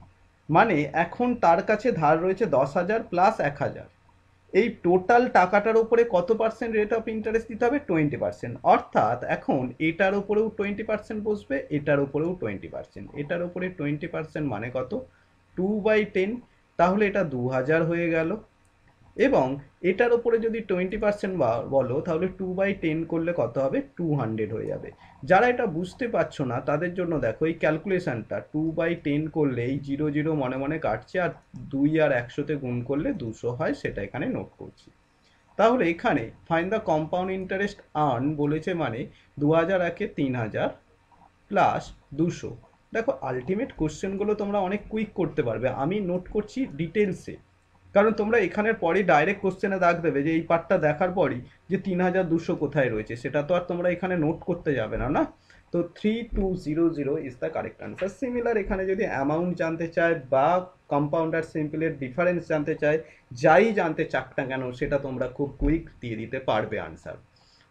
মানে এখন তার কাছে ধার রয়েছে 10,000 প্লাস 1,000। এই টোটাল টাকাটার উপরে কত পার্সেন্ট রেট অফ ইন্টারেস্ট দিতে হবে? 20%। অর্থাৎ এখন এটার উপরেও 20% বসবে, এটার উপরেও 20%, এটার উপরে 20% মানে কত? 2/10। তাহলে এটা 2,000 হয়ে গেল। এবং এটার উপরে যদি 20% বলো তাহলে 2/10 করলে কত হবে? 200 হয়ে যাবে। যারা এটা বুঝতে পারছো না তাদের জন্য দেখো এই ক্যালকুলেশনটা 2/10 করলে এই 0 0 মনে মনে কাটছে, আর 2 আর 100-তে গুণ করলে 200 হয়, সেটা এখানে নোট করছি। তাহলে এখানে find the compound interest earn বলেছে, মানে 2,000 একে 3,000 প্লাস 200। দেখো আলটিমেট কোশ্চেনগুলো তোমরা অনেক কুইক করতে পারবে, আমি নোট করছি ডিটেলসে, কারণ তোমরা এখানের পরই ডাইরেক্ট কোশ্চেনে দাগ দেবে যে এই পার্টটা দেখার পরই যে 3,200 কোথায় রয়েছে, সেটা তো আর তোমরা এখানে নোট করতে যাবে না, না? তো 3,200 is the correct answer. Similar এখানে যদি অ্যামাউন্ট জানতে চায় বা কম্পাউন্ড আর সিম্পলের ডিফারেন্স জানতে চায়, যাই জানতে চাক না কেন সেটা তোমরা খুব কুইক দিয়ে দিতে পারবে আনসার।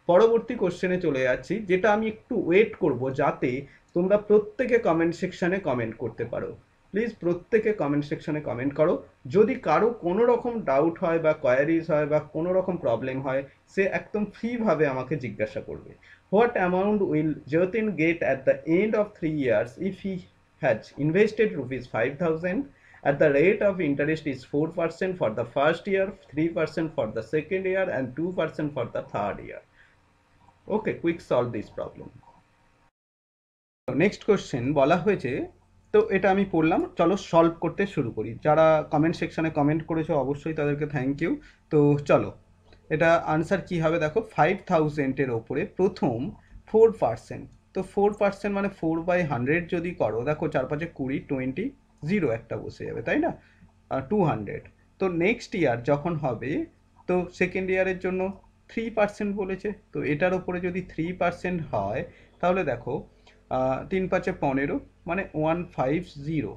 পরবর্তী কোশ্চেনে চলে যাচ্ছি, যেটা আমি একটু ওয়েট করব যাতে তোমরা প্রত্যেকে কমেন্ট সেকশনে কমেন্ট করতে পারো। প্লিজ প্রত্যেকে কমেন্ট সেকশনে কমেন্ট করো। যদি কারো কোনো রকম ডাউট হয় বা কোয়ারিজ হয় বা কোনো রকম প্রবলেম হয়, সে একদম ফ্রিভাবে আমাকে জিজ্ঞাসা করবে। What amount will Jatin get at the end of 3 years if he has invested rupees 5,000 at the rate of interest is 4% for the first year, 3% for the second year and 2% for the third year? Okay, quick solve this problem. Next question বলা হয়েছে, তো এটা আমি পড়লাম, চলো সলভ করতে শুরু করি। যারা কমেন্ট সেকশনে কমেন্ট করেছো অবশ্যই তাদেরকে থ্যাংক ইউ। তো চলো, এটা আনসার কি হবে দেখো। 5,000-এর ওপরে প্রথম 4%, তো 4% মানে 4/100 যদি করো, দেখো 4 5 20, 20 জিরো একটা বসে যাবে, তাই না? 200। তো নেক্সট ইয়ার যখন হবে, তো সেকেন্ড ইয়ারের জন্য 3% বলেছে, তো এটার ওপরে যদি 3% হয় তাহলে দেখো 3 5 15 মানে 150।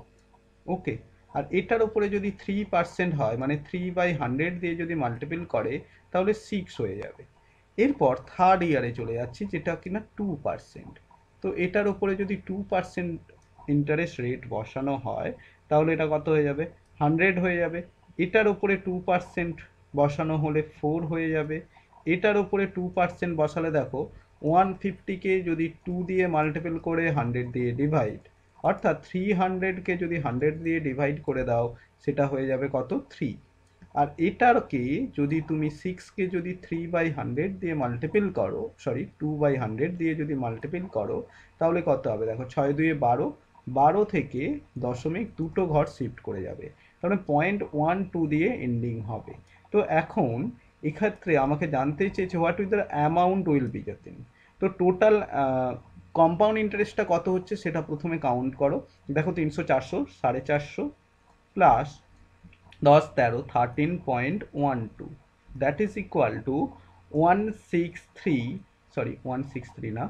ওকে, আর এটার ওপরে যদি 3% হয় মানে 3/100 দিয়ে যদি মাল্টিপল করে তাহলে 6 হয়ে যাবে। এরপর থার্ড ইয়ারে চলে যাচ্ছি, যেটা কিনা 2%। তো এটার ওপরে যদি 2% ইন্টারেস্ট রেট বসানো হয় তাহলে এটা কত হয়ে যাবে? 100 হয়ে যাবে। এটার ওপরে 2% বসানো হলে 4 হয়ে যাবে। এটার ওপরে 2% বসালে দেখো 150-কে যদি 2 দিয়ে মাল্টিপল করে 100 দিয়ে ডিভাইড, অর্থাৎ 300-কে যদি 100 দিয়ে ডিভাইড করে দাও সেটা হয়ে যাবে কত? 3। আর এটারকে যদি তুমি 6-কে যদি 3/100 দিয়ে মাল্টিপল করো, সরি 2/100 দিয়ে যদি মাল্টিপল করো তাহলে কত হবে? দেখো 6 2 12, 12 থেকে দশমিক দুটো ঘর শিফট করে যাবে, তাহলে 0.12 দিয়ে এন্ডিং হবে। তো এখন এক্ষেত্রে আমাকে জানতে চেয়েছে what with the amount will be Jatin. তো টোটাল কম্পাউন্ড ইন্টারেস্টটা কত হচ্ছে সেটা প্রথমে কাউন্ট করো। দেখো 300 400 450 plus 10 13 13.12 that is equal to 163, sorry 163 না,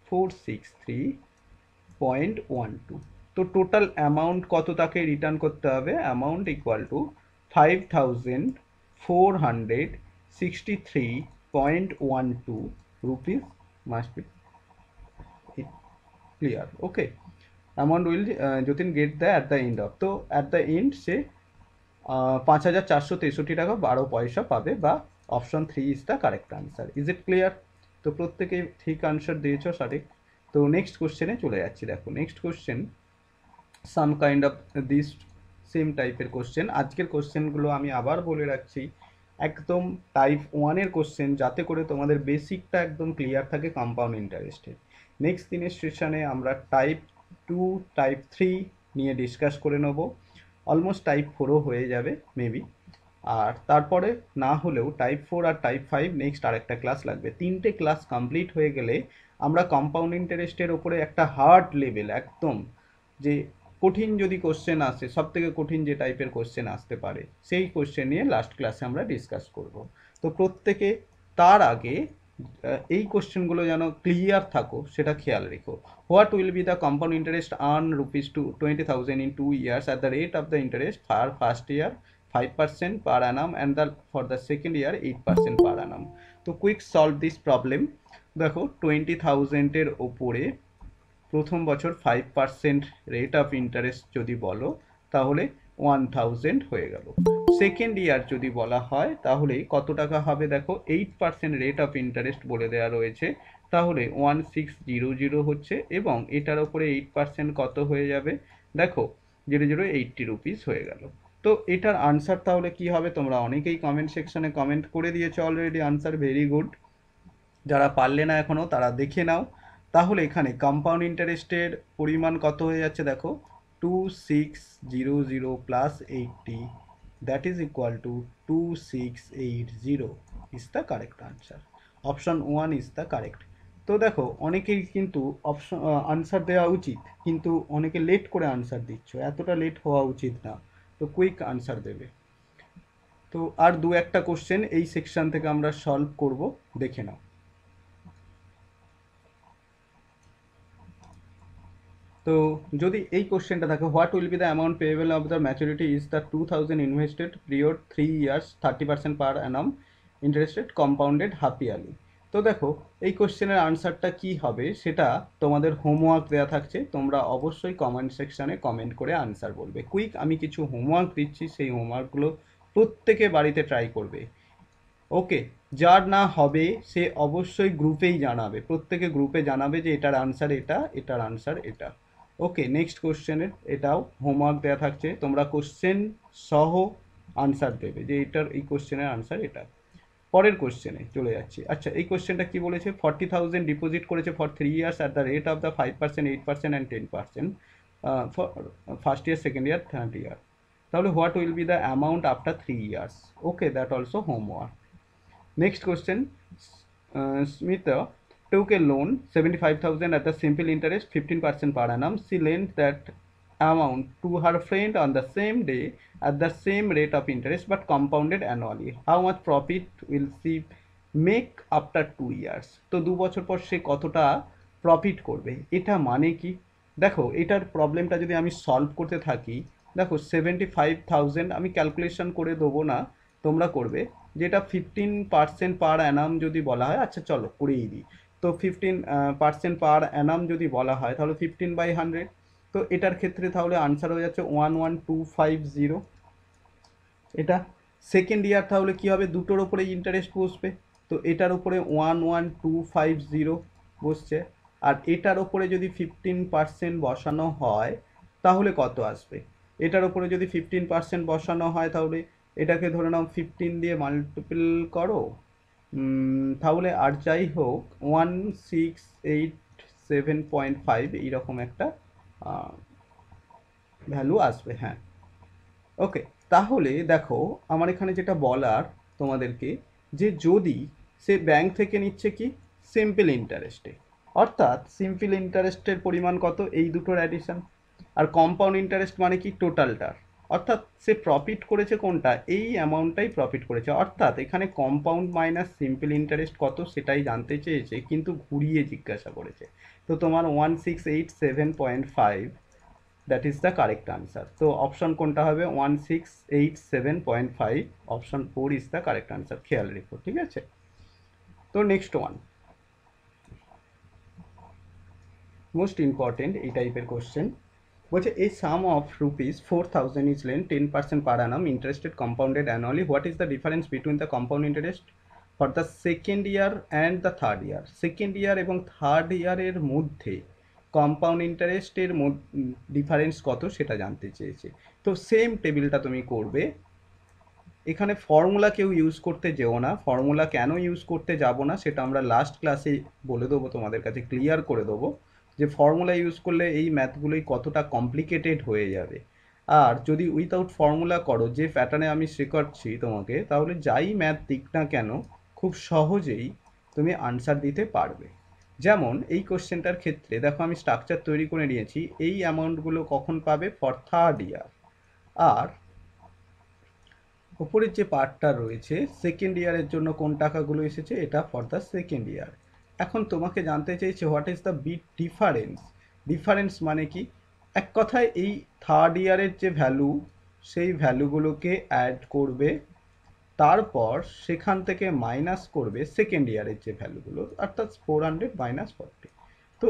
463.12। তো টোটাল অ্যামাউন্ট কত তাকে রিটার্ন করতে হবে? Amount equal to 5463.12 rupees must be clear. Okay, amount will Jatin get the at the end of, তো অ্যাট দ্য এন্ড সে 5463 টাকা 12 পয়সা পাবে, বা option 3 is the correct answer. Is it clear? তো প্রত্যেকেই ঠিক আনসার দিয়েছ, সঠিক। তো নেক্সট কোশ্চেনে চলে যাচ্ছি। দেখো next question some kind of this same টাইপের কোশ্চেন। আজকের কোশ্চেনগুলো আমি আবার বলে রাখছি, একদম টাইপ 1-এর কোশ্চেন, যাতে করে তোমাদের বেসিকটা একদম ক্লিয়ার থাকে কম্পাউন্ড ইন্টারেস্টের। নেক্সট দিনের সেশনে আমরা টাইপ 2, টাইপ 3 নিয়ে ডিসকাস করে নেব। অলমোস্ট টাইপ 4ও হয়ে যাবে মেবি, আর তারপরে না হলেও টাইপ 4 আর টাইপ 5 নেক্সট আরেকটা ক্লাস লাগবে। 3টে ক্লাস কমপ্লিট হয়ে গেলে আমরা কম্পাউন্ড ইন্টারেস্টের ওপরে একটা হার্ড লেভেল, একদম যে কঠিন যদি কোশ্চেন আসে, সব থেকে কঠিন যে টাইপের কোশ্চেন আসতে পারে, সেই কোশ্চেন নিয়ে লাস্ট ক্লাসে আমরা ডিসকাস করব। তো প্রত্যেকে তার আগে এই কোশ্চেনগুলো যেন ক্লিয়ার থাকো সেটা খেয়াল রেখো। What will be the compound interest earn rupees 20,000 in 2 years at the rate of the interest for first year 5% per annum and for the second year 8% per annum? তো কুইক সলভ দিস প্রবলেম। দেখো 20,000-এর ওপরে প্রথম বছর 5% রেট অফ ইন্টারেস্ট যদি বলো, তাহলে 1000 হয়ে গেল। সেকেন্ড ইয়ার যদি বলা হয় তাহলে কত টাকা হবে? দেখো 8% রেট অফ ইন্টারেস্ট বলে দেওয়া রয়েছে, তাহলে 1600 হচ্ছে, এবং এটার উপরে 8% কত হয়ে যাবে? দেখো 0080 রুপিস হয়ে গেল। তো এটার আনসার তাহলে কি হবে? তোমরা অনেকেই কমেন্ট সেকশনে কমেন্ট করে দিয়েছো অলরেডি, আনসার ভেরি গুড। যারা পারলে না এখনও তারা দেখে নাও। তাহলে এখানে কম্পাউন্ড ইন্টারেস্টের পরিমাণ কত হয়ে যাচ্ছে? দেখো 2600 plus 80, that is equal to 2680 is the correct answer. Option 1 is the correct. তো দেখো অনেকেই কিন্তু অপশন আনসার দেওয়া উচিত, কিন্তু অনেকে লেট করে আনসার দিচ্ছ, এতটা লেট হওয়া উচিত না, তো কুইক আনসার দেবে। তো আর দু একটা কোশ্চেন এই সেকশন থেকে আমরা সলভ করব, দেখে নাও। তো যদি এই কোশ্চেনটা থাকে, what will be the amount payable of the maturity is the 2000 invested period 3 years 30% per Anam interested compounded half yearly. তো দেখো এই কোশ্চেনের আনসারটা কি হবে সেটা তোমাদের হোমওয়ার্ক দেওয়া থাকছে, তোমরা অবশ্যই কমেন্ট সেকশানে কমেন্ট করে আনসার বলবে। কুইক আমি কিছু হোমওয়ার্ক দিচ্ছি, সেই হোমওয়ার্কগুলো প্রত্যেকে বাড়িতে ট্রাই করবে। ওকে, যার না হবে সে অবশ্যই গ্রুপেই জানাবে, প্রত্যেকে গ্রুপে জানাবে যে এটার আনসার এটা, এটার আনসার এটা। ওকে, নেক্সট কোশ্চেনের এটাও হোমওয়ার্ক দেওয়া থাকছে, তোমরা কোশ্চেন সহ আনসার দেবে যে এটার এই কোশ্চেনের আনসার এটা। পরের কোশ্চেনে চলে যাচ্ছি। আচ্ছা, এই কোশ্চেনটা কি বলেছে? 40,000 ডিপোজিট করেছে for 3 years at the rate of the 5%, 8% and 10% for first year, second year, third year. তাহলে what will be the amount after 3 years? Okay, that also homework. Next question, Smita took a loan 75,000 at the simple interest 15% per annum. She lent that amount to her friend on the same day at the same rate of interest but compounded annually. How much profit will she make after 2 years? তো 2 বছর পর সে কতটা প্রফিট করবে, এটা মানে কি? দেখো এটার প্রবলেমটা যদি আমি সলভ করতে থাকি, দেখো 75,000 আমি ক্যালকুলেশন করে দেবো না, তোমরা করবে। যেটা 15% পার অ্যানাম যদি বলা হয়, আচ্ছা চলো করেই দিই। তো 15% পার অ্যানাম যদি বলা হয় তাহলে 15/100। তো এটার ক্ষেত্রে তাহলে আনসার হয়ে যাচ্ছে 11250। এটা সেকেন্ড ইয়ার তাহলে কি হবে? দুটোর ওপরে ইন্টারেস্ট বসবে, তো এটার উপরে 11250 বসছে, আর এটার ওপরে যদি 15% বসানো হয় তাহলে কত আসবে? এটার উপরে যদি 15% বসানো হয় তাহলে এটাকে ধরে নাও 15 দিয়ে মাল্টিপল করো, তাহলে আর যাই হোক 1687.5 এইরকম একটা ভ্যালু আসবে। হ্যাঁ, ওকে। তাহলে দেখো আমার এখানে যেটা বলার তোমাদেরকে, যে যদি সে ব্যাংক থেকে নিচ্ছে কি সিম্পল ইন্টারেস্টে, অর্থাৎ সিম্পল ইন্টারেস্টের পরিমাণ কত? এই দুটোর অ্যাডিশন। আর কম্পাউন্ড ইন্টারেস্ট মানে কি টোটালটার, অর্থাৎ সে প্রফিট করেছে কোনটা, এই অ্যামাউন্টটাই প্রফিট করেছে। অর্থাৎ এখানে কম্পাউন্ড মাইনাস সিম্পল ইন্টারেস্ট কত সেটাই জানতে চেয়েছে, কিন্তু ঘুরিয়ে জিজ্ঞাসা করেছে। তো তোমার 1687.5, that is the correct answer. তো অপশন কোনটা হবে? 1687.5, option 4 is the correct answer. খেয়াল রেখো, ঠিক আছে? তো নেক্সট ওয়ান, মোস্ট ইম্পর্টেন্ট এই টাইপের কোশ্চেন। বলছে এই sum of ₹4,000 is lent 10% per annum interested compounded annually, what is the difference between the compound interest for the second year and the third year? Second year এবং থার্ড ইয়ারের মধ্যে কম্পাউন্ড ইন্টারেস্টের ডিফারেন্স কত সেটা জানতে চেয়েছে। তো সেম টেবিলটা তুমি করবে। এখানে ফর্মুলা কেউ ইউজ করতে যেও না। ফর্মুলা কেন ইউজ করতে যাব না সেটা আমরা লাস্ট ক্লাসে বলে দেবো, তোমাদের কাছে ক্লিয়ার করে দেবো যে ফর্মুলা ইউজ করলে এই ম্যাথগুলোই কতটা কমপ্লিকেটেড হয়ে যাবে। আর যদি উইথাউট ফর্মুলা করো, যে প্যাটার্নে আমি শেখাচ্ছি তোমাকে, তাহলে যাই ম্যাথ দিক না কেন খুব সহজেই তুমি আনসার দিতে পারবে। যেমন এই কোশ্চেনটার ক্ষেত্রে দেখো, আমি স্ট্রাকচার তৈরি করে নিয়েছি। এই অ্যামাউন্টগুলো কখন পাবে? For third year. আর উপরের যে পার্টটা রয়েছে সেকেন্ড ইয়ারের জন্য কোন টাকাগুলো এসেছে, এটা ফর দ্য সেকেন্ড ইয়ার। এখন তোমাকে জানতে চাইছে what is the big difference. Difference মানে কি? এক কথায় এই থার্ড ইয়ারের যে ভ্যালু, সেই ভ্যালুগুলোকে অ্যাড করবে, তারপর সেখান থেকে মাইনাস করবে সেকেন্ড ইয়ারের যে ভ্যালুগুলো, অর্থাৎ 400 মাইনাস 40। তো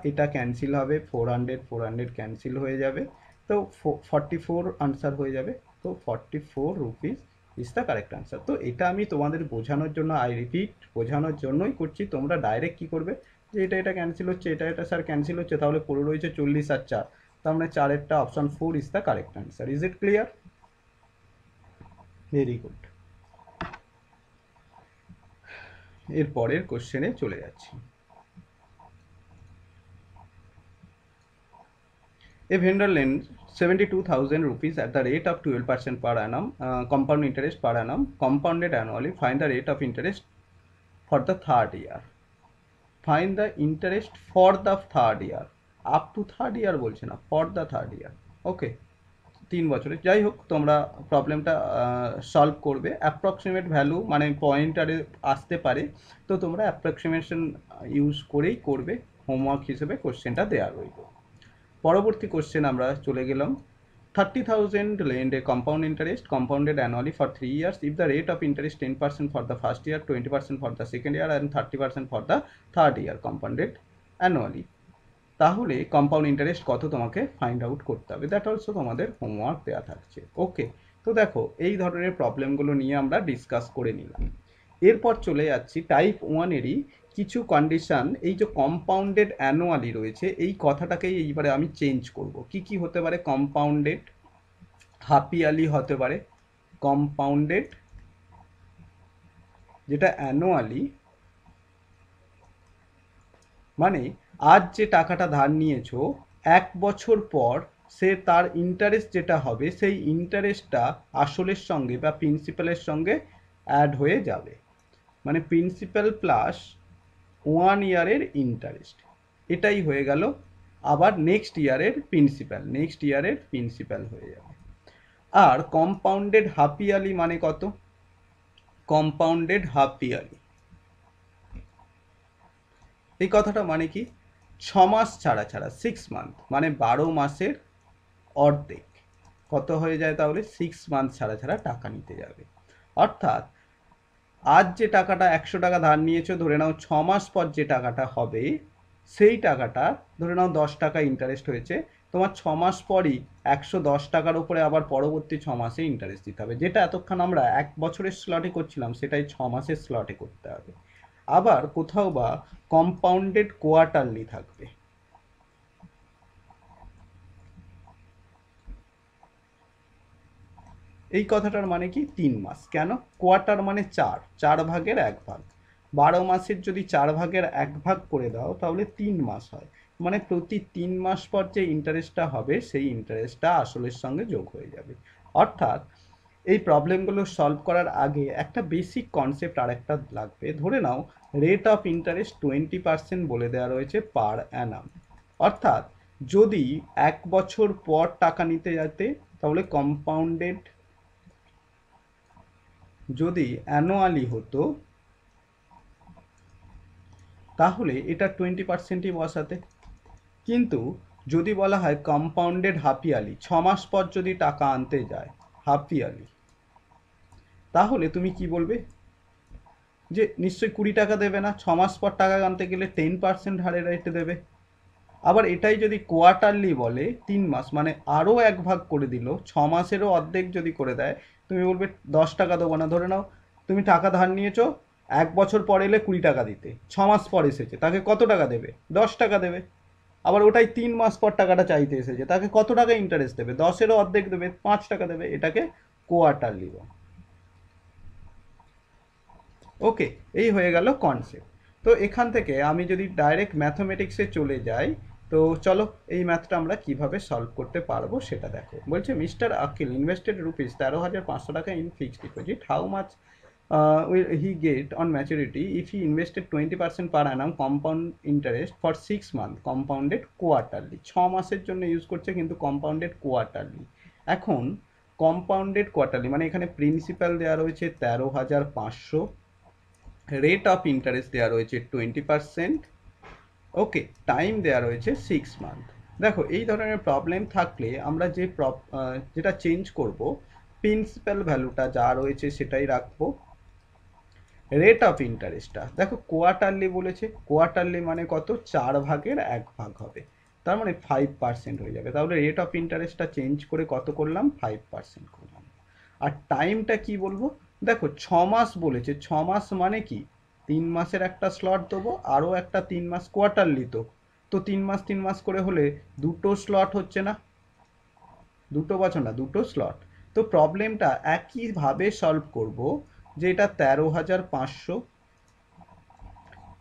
এটা ক্যান্সেল হবে, 400 ক্যান্সেল হয়ে যাবে, তো 44 আনসার হয়ে যাবে। তো ₹44 ইজ দ্য কারেক্ট আনসার। তো এটা আমি তোমাদের বোঝানোর জন্য, আই রিপিট, বোঝানোর জন্যই করছি। তোমরা ডাইরেক্ট কী করবে, যে এটা ক্যান্সেল হচ্ছে, এটা স্যার ক্যান্সেল হচ্ছে, তাহলে পড়ে রয়েছে 40 আর 4, তার মানে 4এরটা option 4 is the correct answer. Is it clear? Very good. এর পরের কোশ্চেনে চলে যাচ্ছি। A vendor lends ₹72,000 at the rate of 12% per annum, compound interest per annum, compounded annually. Find the rate of interest for the third year. Find the interest for the third year. Up to third year বলছে না, for the third year. ওকে, 3 বছরে। যাই হোক, তোমরা প্রবলেমটা সলভ করবে। অ্যাপ্রক্সিমেট ভ্যালু মানে পয়েন্টারে আসতে পারে, তো তোমরা অ্যাপ্রক্সিমেশন ইউজ করেই করবে। হোমওয়ার্ক হিসেবে কোশ্চেনটা দেওয়া রইল। পরবর্তী কোশ্চেন আমরা চলে গেলাম। 30,000 lend a compound interest compounded annually for 3 years if the rate of interest 10% for the first year, 20% for the second year and 30% for the third year compounded annually, তাহলে কম্পাউন্ড ইন্টারেস্ট কত তোমাকে ফাইন্ড আউট করতে হবে। দ্যাট অলসো তোমাদের হোমওয়ার্ক দেওয়া থাকছে। ওকে, তো দেখো এই ধরনের প্রবলেমগুলো নিয়ে আমরা ডিসকাস করে নিলাম। এরপর চলে যাচ্ছি টাইপ 1-এরই কিছু কন্ডিশন। এই যে কম্পাউন্ডেড অ্যানুয়ালি রয়েছে, এই কথাটাকেই এইবারে আমি চেঞ্জ করব। কি কি হতে পারে? কম্পাউন্ডেড হাফ ইয়ারলি হতে পারে, কম্পাউন্ডেড যেটা অ্যানুয়ালি, মানে আজ যে টাকাটা ধার নিয়েছো 1 বছর পর সে তার ইন্টারেস্ট যেটা হবে সেই ইন্টারেস্টটা আসলের সঙ্গে বা প্রিন্সিপালের সঙ্গে অ্যাড হয়ে যাবে। মানে প্রিন্সিপাল প্লাস 1 ইয়ারের ইন্টারেস্ট, এটাই হয়ে গেল। আবার নেক্সট ইয়ারের প্রিন্সিপাল হয়ে যাবে। আর কম্পাউন্ডেড হাফ ইয়ারলি মানে কত? কম্পাউন্ডেড হাফ ইয়ারলি এই কথাটা মানে কি? 6 মাস ছাড়া 6 মান্থ, মানে 12 মাসের অর্ধেক কত হয়ে যায়? তাহলে 6 মান্থ ছাড়া টাকা নিতে যাবে। অর্থাৎ আজ যে টাকাটা 100 টাকা ধার নিয়েছো, ধরে নাও 6 মাস পর যে টাকাটা হবে সেই টাকাটা, ধরে নাও 10 টাকা ইন্টারেস্ট হয়েছে, তোমার 6 মাস পরই 110 টাকার উপরে আবার পরবর্তী 6 মাসে ইন্টারেস্ট দিতে হবে। যেটা এতক্ষণ আমরা 1 বছরের স্লটে করছিলাম সেটাই 6 মাসের স্লটে করতে হবে। আবার কোথাও বা কম্পাউন্ডেড কোয়ার্টারলি থাকবে। এই কথাটার মানে কি? 3 মাস। কেন? কোয়ার্টার মানে 4 ভাগের 1 ভাগ। 12 মাসের যদি 4 ভাগের 1 ভাগ করে দাও তাহলে 3 মাস হয়। মানে প্রতি 3 মাস পর যে ইন্টারেস্টটা হবে সেই ইন্টারেস্টটা আসলের সঙ্গে যোগ হয়ে যাবে। অর্থাৎ এই প্রবলেমগুলো সলভ করার আগে একটা বেসিক কনসেপ্ট আর একটা লাগবে। ধরে নাও রেট অফ ইন্টারেস্ট 20% বলে দেওয়া রয়েছে পার অ্যানাম। অর্থাৎ যদি 1 বছর পর টাকা নিতে যেতে তাহলে কম্পাউন্ডেড যদি অ্যানুয়ালি হতো তাহলে এটা 20%ই বসাতে। কিন্তু যদি বলা হয় কম্পাউন্ডেড হাফ ইয়ারলি, 6 মাস পর যদি টাকা আনতে যায় হাফ ইয়ারলি, তাহলে তুমি কি বলবে যে নিশ্চয়ই 20 টাকা দেবে না, 6 মাস পর টাকা আনতে গেলে 10% হারে রেটে দেবে। আবার এটাই যদি কোয়ার্টারলি বলে 3 মাস, মানে আরও 1 ভাগ করে দিল, 6 মাসেরও অর্ধেক যদি করে দেয়, তুমি বলবে 10 টাকা দেবো না। ধরে নাও তুমি টাকা ধার নিয়েছো, 1 বছর পর এলে 20 টাকা দিতে, 6 মাস পর এসেছে, তাকে কত টাকা দেবে? 10 টাকা দেবে। আবার ওটাই 3 মাস পর টাকাটা চাইতে এসেছে, তাকে কত টাকা ইন্টারেস্ট দেবে? 10-এরও অর্ধেক দেবে, 5 টাকা দেবে। এটাকে কোয়ার্টারলি বলে। ওকে, এই হয়ে গেল কনসেপ্ট। তো এখান থেকে আমি যদি ডাইরেক্ট ম্যাথমেটিক্সে চলে যাই, তো চলো এই ম্যাথটা আমরা কিভাবে সলভ করতে পারবো সেটা দেখো। বলছে মিস্টার আকিল ইনভেস্টেড রুপিস 13,500 টাকা in fixed deposit, how much will he get on maturity if he invested 20% per annum compound interest for 6 months compounded quarterly? 6 মাসের জন্য ইউজ করছে কিন্তু কম্পাউন্ডেড কোয়ার্টারলি। এখন কম্পাউন্ডেড কোয়ার্টারলি মানে এখানে প্রিন্সিপাল দেওয়া রয়েছে 13,500, রেট অফ ইন্টারেস্ট দেওয়া রয়েছে 20%, ওকে, টাইম দেওয়া রয়েছে 6 মান্থ। দেখো এই ধরনের প্রবলেম থাকলে আমরা যেটা চেঞ্জ করব, প্রিন্সিপাল ভ্যালুটা যা রয়েছে সেটাই রাখবো। রেট অফ ইন্টারেস্টটা দেখো কোয়ার্টারলি বলেছে, কোয়ার্টারলি মানে কত? 4/1 হবে, তার মানে 5% হয়ে যাবে। তাহলে রেট অফ ইন্টারেস্টটা চেঞ্জ করে কত করলাম? 5% করলাম। আর টাইমটা কি বলবো? দেখো 6 মাস বলেছে, 6 মাস মানে কি 3 মাসের একটা স্লট দেবো, আরও একটা 3 মাস কোয়ার্টারলি, তো 3 মাস করে হলে দুটো স্লট হচ্ছে না, দুটো বছর না, দুটো স্লট। তো প্রবলেমটা একইভাবে সলভ করব, যে এটা 13,500,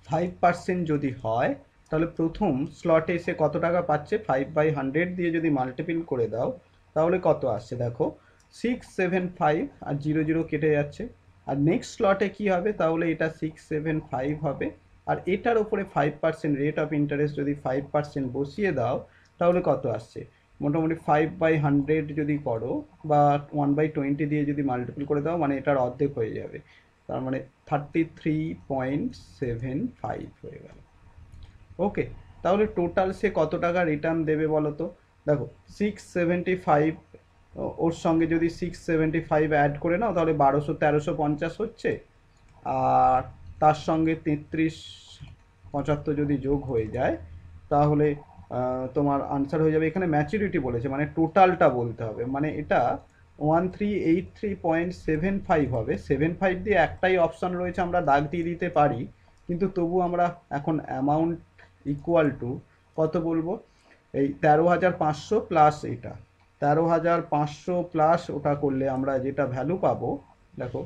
5% যদি হয় তাহলে প্রথম স্লটে এসে কত টাকা পাচ্ছে? 5/100 দিয়ে যদি মাল্টিপল করে দাও তাহলে কত আসছে দেখো, 675, আর 0 0 কেটে যাচ্ছে। আর নেক্সট স্লটে কি হবে? তাহলে এটা 675 হবে, আর এটার উপরে 5% রেট অফ ইন্টারেস্ট যদি 5% বসিয়ে দাও তাহলে কত আসছে? মোটামুটি 5/100 যদি করো বা 1/20 দিয়ে যদি মাল্টিপল করে দাও, মানে এটার অর্ধেক হয়ে যাবে, তার মানে 33.75 হয়ে গেল। ওকে, তাহলে টোটাল সে কত টাকা রিটার্ন দেবে বলো তো? দেখো 675, ওর সঙ্গে যদি 675 অ্যাড করে নাও তাহলে 1350 হচ্ছে, আর তার সঙ্গে 33.75 যদি যোগ হয়ে যায় তাহলে তোমার আনসার হয়ে যাবে। এখানে ম্যাচুরিটি বলেছে মানে টোটালটা বলতে হবে, মানে এটা 1383.75 হবে। 75 দিয়ে একটাই অপশান রয়েছে, আমরা দাগ দিয়ে দিতে পারি, কিন্তু তবু আমরা এখন অ্যামাউন্ট ইকুয়াল টু কত বলবো? এই 13,500 প্লাস এটা 13,500 প্লাস ওটা করলে আমরা যেটা ভ্যালু পাবো, দেখো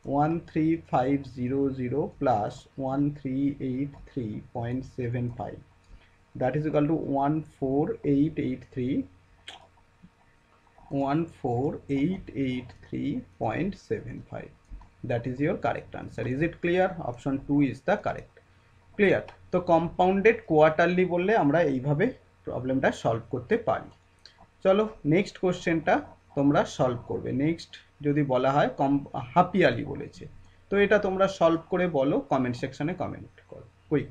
13500 plus 1383.75, that is equal to 14883.75. That is your correct answer. Is it clear? Option 2 is the correct. Clear? তো কম্পাউন্ডেড কোয়ার্টারলি বললে আমরা এইভাবে প্রবলেমটা সলভ করতে পারি। চলো নেক্সট কোশ্চেনটা তোমরা সলভ করবে। নেক্সট যদি বলা হয় হাফ ইয়ারলি বলেছে, তো এটা তোমরা সলভ করে বলো, কমেন্ট সেকশনে কমেন্ট করো কুইক।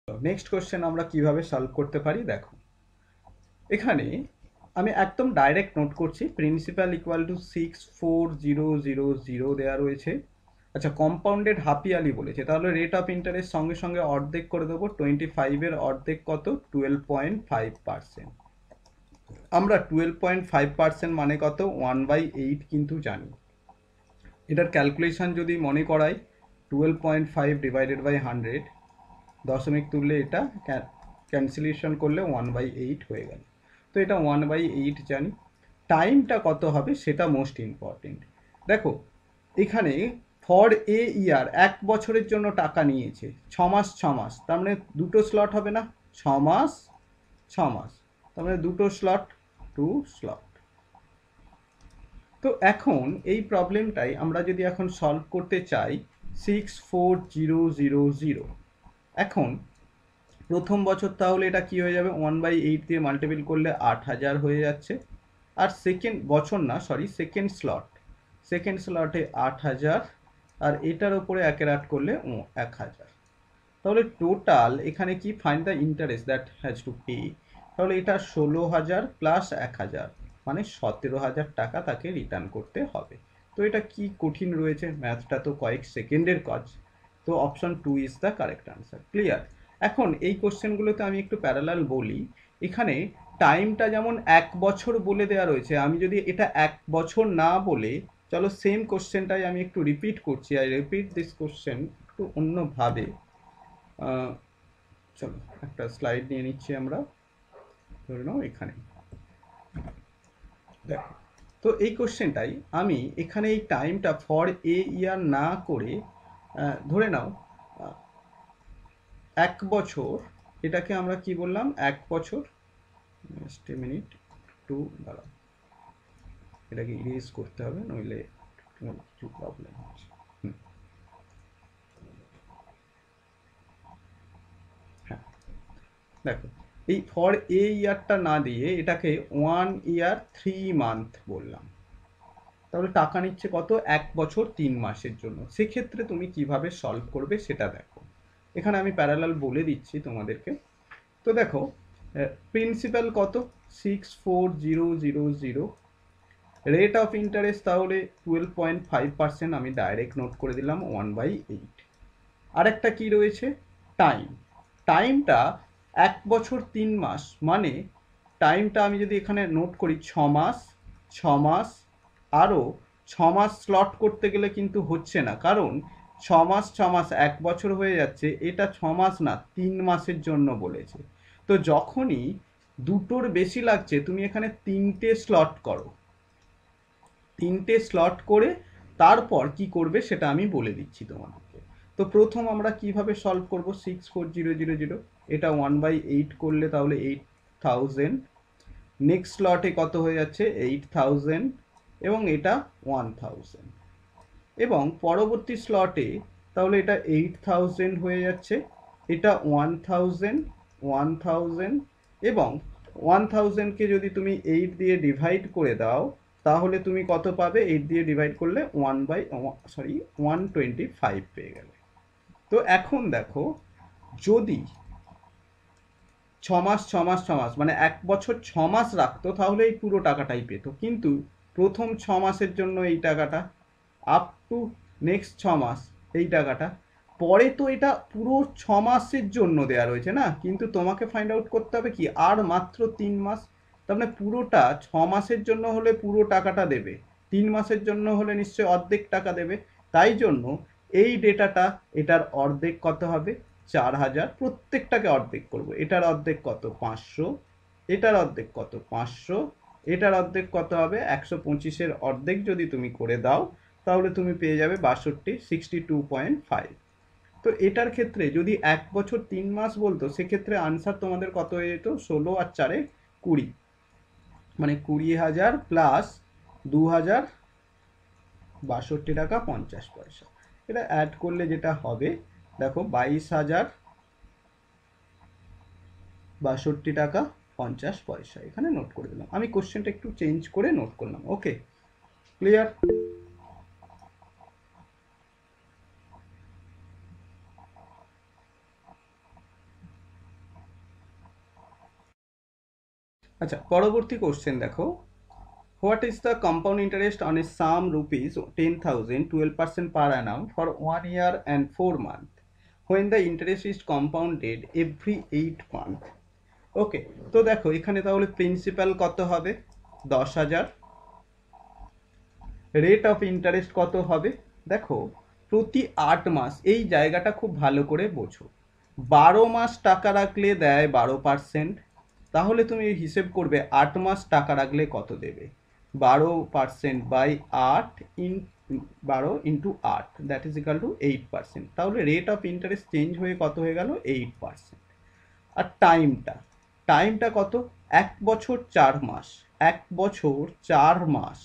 নেক্সট কোশ্চেন আমরা কিভাবে সলভ করতে পারি দেখো, এখানে আমি একদম ডাইরেক্ট নোট করছি, প্রিন্সিপাল ইকুয়াল টু 64000 দেওয়া রয়েছে। আচ্ছা, কম্পাউন্ডেড হাফ ইয়ারলি বলেছে, তাহলে রেট অফ ইন্টারেস্ট সঙ্গে সঙ্গে অর্ধেক করে দেবো। 25-এর অর্ধেক কত? 12.5%। আমরা 12.5% মানে কত? 1/8 কিন্তু জানি। এটার ক্যালকুলেশন যদি মনে করাই, 12.5 ডিভাইডেড বাই 100, দশমিক তুললে এটা ক্যান্সেলেশন করলে 1/8 হয়ে গেল। তো এটা 1/8 জানি। টাইমটা কত হবে সেটা মোস্ট ইম্পর্টেন্ট। দেখো এখানে ফর এ ইয়ার, 1 বছরের জন্য টাকা নিয়েছে, 6 মাস 6 মাস, তার মানে দুটো স্লট হবে না? 6 মাস 6 মাস, তার মানে দুটো স্লট, 2 স্লট। তো এখন এই প্রবলেমটাই আমরা যদি এখন সলভ করতে চাই, 64000, এখন প্রথম বছর তাহলে এটা কি হয়ে যাবে? 1/8 দিয়ে মাল্টিপল করলে 8000 হয়ে যাচ্ছে। আর সেকেন্ড বছর না, সরি, সেকেন্ড স্লটে 8,000, আর এটার উপরে 1 করলে 1,000। তাহলে টোটাল এখানে কি, find the interest that has to pay. তাহলে এটা 16,000 প্লাস 1,000 মানে 17,000 টাকা তাকে রিটার্ন করতে হবে। তো এটা কি কঠিন রয়েছে, ম্যাথটা তো কয়েক সেকেন্ডের কাজ। তো option 2 is the correct answer. Clear? এখন এই কোশ্চেনগুলোতে আমি একটু প্যারালাল বলি। এখানে টাইমটা যেমন 1 বছর বলে দেওয়া রয়েছে, আমি যদি এটা 1 বছর না বলে, চলো সেম কোশ্চেনটাই আমি একটু রিপিট করছি, আই রিপিট দিস কোশ্চেন একটু অন্যভাবে। চলো একটা স্লাইড নিয়ে নিচ্ছি আমরা, ধরে নাও এখানে দেখো। তো এই কোশ্চেনটাই আমি এখানে এই টাইমটা ফর এ ইয়ার না করে ধরে নাও 1 বছর, এটাকে আমরা কি বললাম, 1 বছর, জাস্ট এ মিনিট, একটু দাঁড়াও, এটাকে ইরেজ করতে হবে নইলে কিছু প্রবলেম হচ্ছে। হ্যাঁ দেখো, এই ফর এ ইয়ারটা না দিয়ে এটাকে 1 ইয়ার 3 মান্থ বললাম। তাহলে টাকা নিচ্ছে কত, 1 বছর 3 মাসের জন্য। সেক্ষেত্রে তুমি কিভাবে সলভ করবে সেটা দেখো। এখানে আমি প্যারালাল বলে দিচ্ছি তোমাদেরকে। তো দেখো, প্রিন্সিপাল কত, 64000, রেট অফ ইন্টারেস্ট তাহলে 12.5%, আমি ডাইরেক্ট নোট করে দিলাম 1/8। আরেকটা কি রয়েছে, টাইমটা 1 বছর 3 মাস, মানে টাইমটা আমি যদি এখানে নোট করি 6 মাস, 6 মাস, আরও 6 মাস স্লট করতে গেলে কিন্তু হচ্ছে না, কারণ 6 মাস 6 মাস 1 বছর হয়ে যাচ্ছে, এটা 6 মাস না 3 মাসের জন্য বলেছে। তো যখনই দুটোর বেশি লাগছে তুমি এখানে 3টে স্লট করো, 3টে স্লট করে তারপর কি করবে সেটা আমি বলে দিচ্ছি তোমাদেরকে। তো প্রথম আমরা কিভাবে সলভ করব, 64000, এটা 1/8 করলে তাহলে 8,000, নেক্সট স্লটে কত হয়ে যাচ্ছে 8,000, এবং এটা 1,000, এবং পরবর্তী স্লটে তাহলে এটা 8,000 হয়ে যাচ্ছে, এটা 1,000, 1,000, এবং 1,000কে যদি তুমি 8 দিয়ে ডিভাইড করে দাও তাহলে তুমি কত পাবে, 8 দিয়ে ডিভাইড করলে 125 পেয়ে গেলে। তো এখন দেখো, যদি 6 মাস 6 মাস 6 মাস মানে 1 বছর 6 মাস রাখতো তাহলে এই পুরো টাকাটাই পেত, কিন্তু প্রথম 6 মাসের জন্য এই টাকাটা, আপ টু নেক্সট 6 মাস এই টাকাটা, পরে তো এটা পুরো 6 মাসের জন্য দেওয়া রয়েছে না, কিন্তু তোমাকে ফাইন্ড আউট করতে হবে কি আর মাত্র 3 মাস। তার মানে পুরোটা 6 মাসের জন্য হলে পুরো টাকাটা দেবে, 3 মাসের জন্য হলে নিশ্চয়ই অর্ধেক টাকা দেবে। তাই জন্য এই ডেটাটা, এটার অর্ধেক কত হবে, 4,000, প্রত্যেকটাকে অর্ধেক করব। এটার অর্ধেক কত, 500, এটার অর্ধেক কত, 500, এটার অর্ধেক কত হবে, 125-এর অর্ধেক যদি তুমি করে দাও তাহলে তুমি পেয়ে যাবে 62.5। তো এটার ক্ষেত্রে যদি 1 বছর 3 মাস বলতো সেক্ষেত্রে আনসার তোমাদের কত হয়ে যেত, 16 আর 4-এ 20, মানে 20,000 প্লাস 2,000, 62 টাকা 50 পয়সা। এটা অ্যাড করলে যেটা হবে দেখো, 22,062 টাকা 50 পয়সা, এখানে নোট করে দিলাম। আমি কোশ্চেনটা একটু চেঞ্জ করে নোট করলাম। ওকে, ক্লিয়ার? আচ্ছা, পরবর্তী কোশ্চেন দেখো, what is the compound interest on a some rupees 10,000, 12% per annum for 1 year and 4 months when the interest is compounded every 8 months? ওকে, তো দেখো এখানে তাহলে প্রিন্সিপাল কত হবে, 10,000, রেট অফ ইন্টারেস্ট কত হবে, দেখো প্রতি 8 মাস, এই জায়গাটা খুব ভালো করে বোঝো, 12 মাস টাকা রাখলে দেয় 12%, তাহলে তুমি হিসেব করবে 8 মাস টাকা রাখলে কত দেবে, 12% by 8 in 12 × 8, that is equal to 8%। তাহলে রেট অফ ইন্টারেস্ট চেঞ্জ হয়ে কত হয়ে গেল, 8%। আর টাইমটা কত, 1 বছর 4 মাস, 1 বছর 4 মাস,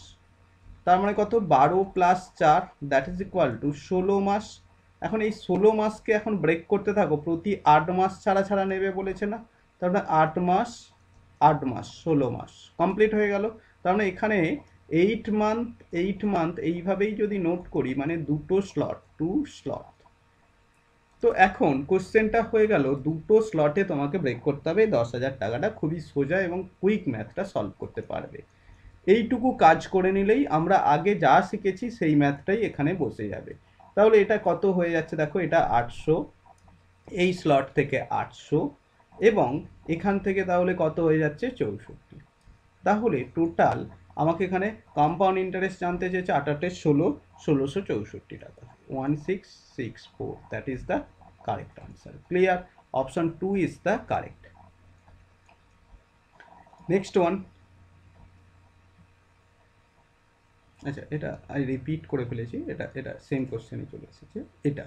তার মানে কত, 12 + 4, দ্যাট ইজ ইকুয়াল টু 16 মাস। এখন এই 16 মাসকে এখন ব্রেক করতে থাকো, প্রতি 8 মাস ছাড়া নেবে বলেছে না, তার মানে 8 মাস 8 মাস 16 মাস কমপ্লিট হয়ে গেল। তার মানে এখানে 8 মান্থ এইভাবেই যদি নোট করি মানে দুটো স্লট, 2 স্লট। তো এখন কোশ্চেনটা হয়ে গেল দুটো স্লটে তোমাকে ব্রেক করতে হবে 10,000 টাকাটা, খুবই সোজা এবং কুইক ম্যাথটা সলভ করতে পারবে। এইটুকু কাজ করে নিলেই আমরা আগে যা শিখেছি সেই ম্যাথটাই এখানে বসে যাবে। তাহলে এটা কত হয়ে যাচ্ছে দেখো, এটা 800, এই স্লট থেকে 800, এবং এখান থেকে তাহলে কত হয়ে যাচ্ছে 64। তাহলে টোটাল আমাকে এখানে কম্পাউন্ড ইন্টারেস্ট জানতে চেয়েছে 8 × 16, 1664 টাকা, 1664, that is the correct answer. Clear? Option 2 is the correct. Next one. আচ্ছা, এটা আমি রিপিট করে ফেলেছি, এটা এটা সেম কোশ্চেনই চলে এসেছে। এটা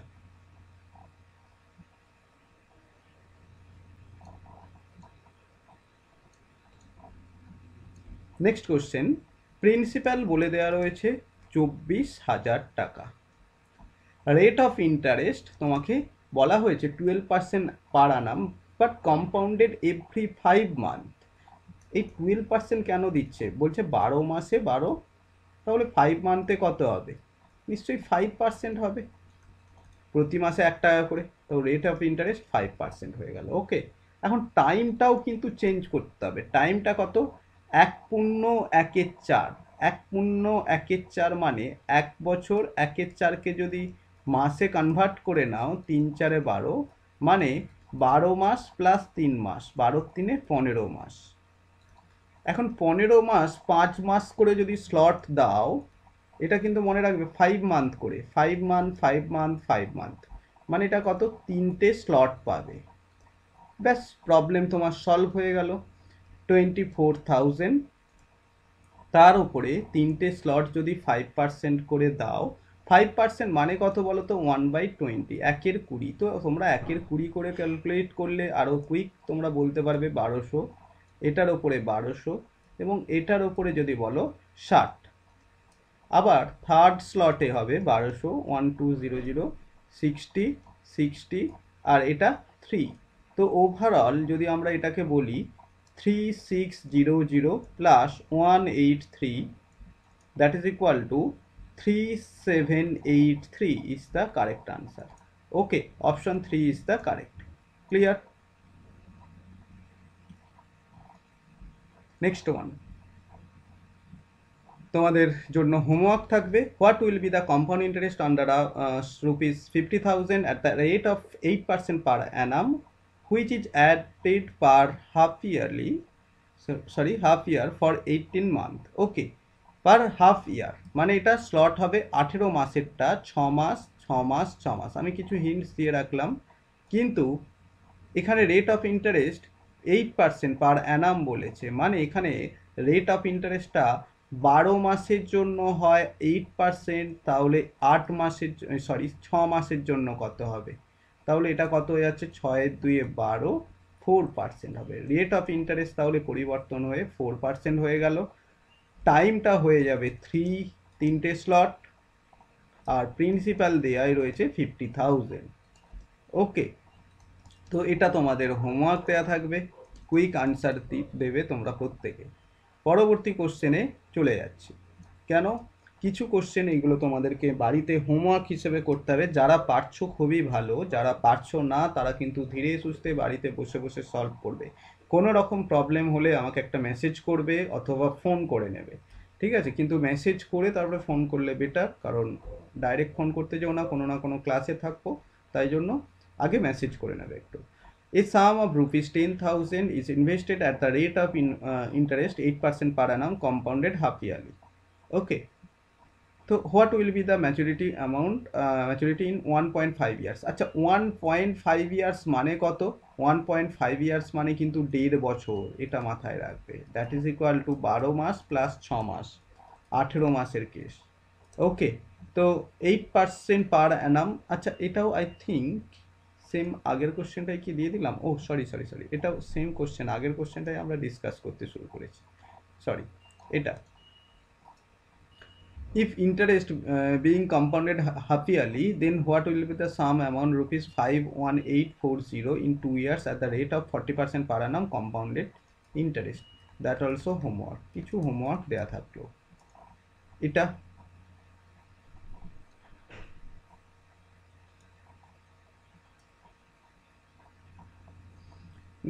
নেক্সট কোশ্চেন, প্রিন্সিপাল বলে দেওয়া রয়েছে 24,000 টাকা, রেট অফ ইন্টারেস্ট তোমাকে বলা হয়েছে 12% per annum, but compounded every 5 month. এই 12% কেন দিচ্ছে? বলছে 12 মাসে 12, তাহলে 5 মান্থে কত হবে? নিশ্চয়ই 5% হবে, প্রতি মাসে 1 টাকা করে, তো রেট অফ ইন্টারেস্ট 5% হয়ে গেল। ওকে, এখন টাইমটাও কিন্তু চেঞ্জ করতে হবে। টাইমটা কত? 1/1/4, 1/1/4 মানে 1 বছর 1/4কে যদি মাসে কনভার্ট করে নাও, 3 × 4 = 12, মানে 12 মাস প্লাস 3 মাস, 12 × 3 = 15 মাস। এখন 15 মাস 5 মাস করে যদি স্লট দাও, এটা কিন্তু মনে রাখবে 5 মান্থ করে, 5 মান্থ 5 মান্থ 5 মান্থ, মানে এটা কত? 3টে স্লট পাবে। ব্যাস, প্রবলেম তোমার সলভ হয়ে গেল। 24,000, তার উপরে 3টে স্লট যদি 5% করে দাও, 5% মানে কত বলো তো? 1/20, 1/20। তো তোমরা 1/20 করে ক্যালকুলেট করলে আরও কুইক তোমরা বলতে পারবে 1200, এটার ওপরে 1200, এবং এটার ওপরে যদি বলো 60। আবার থার্ড স্লটে হবে 1200, 1 2 0 0, 60 60, আর এটা 3। তো ওভারঅল যদি আমরা এটাকে বলি 3600 plus 183, that is equal to 3783 is the correct answer. Okay, option 3 is the correct. Clear? Next one, তোমাদের জন্য হোমওয়ার্ক থাকবে। What will be the compound interest under rupees 50,000 at the rate of 8% per annum, which is added per half year for 18 month. Okay, per half ইয়ার মানে এটা স্লট হবে 18 মাসেরটা 6 মাস 6 মাস 6 মাস। আমি কিছু হিন্টস দিয়ে রাখলাম, কিন্তু এখানে রেট অফ ইন্টারেস্ট 8% পার অ্যানাম বলেছে, মানে এখানে রেট অফ ইন্টারেস্টটা 12 মাসের জন্য হয় 8%, তাহলে 8 মাসের 6 মাসের জন্য কত হবে? তাহলে এটা কত হয়ে যাচ্ছে? 6 এর 2 এ 12, 4% হবে। রেট অফ ইন্টারেস্ট তাহলে পরিবর্তন হয়ে 4% হয়ে গেল। টাইমটা হয়ে যাবে 3টে স্লট, আর প্রিন্সিপাল দেয়াই রয়েছে 50,000। ওকে, তো এটা তোমাদের হোমওয়ার্ক দেওয়া থাকবে, কুইক আনসার দেবে তোমরা প্রত্যেকে। পরবর্তী কোশ্চেনে চলে যাচ্ছি। কেন? কিছু কোশ্চেন এগুলো তোমাদেরকে বাড়িতে হোমওয়ার্ক হিসেবে করতে হবে। যারা পারছো খুবই ভালো, যারা পারছো না তারা কিন্তু ধীরে সুস্থে বাড়িতে বসে বসে সলভ করবে। কোনো রকম প্রবলেম হলে আমাকে একটা মেসেজ করবে অথবা ফোন করে নেবে, ঠিক আছে? কিন্তু মেসেজ করে তারপরে ফোন করলে বেটার, কারণ ডাইরেক্ট ফোন করতে যাও না কোনো ক্লাসে থাকবো, তাই জন্য আগে মেসেজ করে নেবে একটু। A sum of rupees 10,000 is invested at the rate of interest 8% per annum compounded half yearly. Okay. So what will be the maturity amount? Maturity in 1.5 years. আচ্ছা, 1.5 years মানে কত? 1.5 years মানে কিন্তু 1.5 বছর, এটা মাথায় রাখবে। That is equal to 12 মাস প্লাস 6 মাস, 18 মাসের কেস। ওকে, তো 8% পার অ্যানাম। আচ্ছা, এটাও আই থিঙ্ক সেম আগের কোশ্চেনটাই কি দিয়ে দিলাম? ও সরি, এটাও সেম কোশ্চেন, আগের কোশ্চেনটাই আমরা ডিসকাস করতে শুরু করেছি, সরি। এটা if interest being compounded half yearly, then what will be the sum amount rupees 51840 in 2 years at the rate of 40% per annum compounded interest? That also homework, কিছু হোমওয়ার্ক দেয়া থাকলো। এটা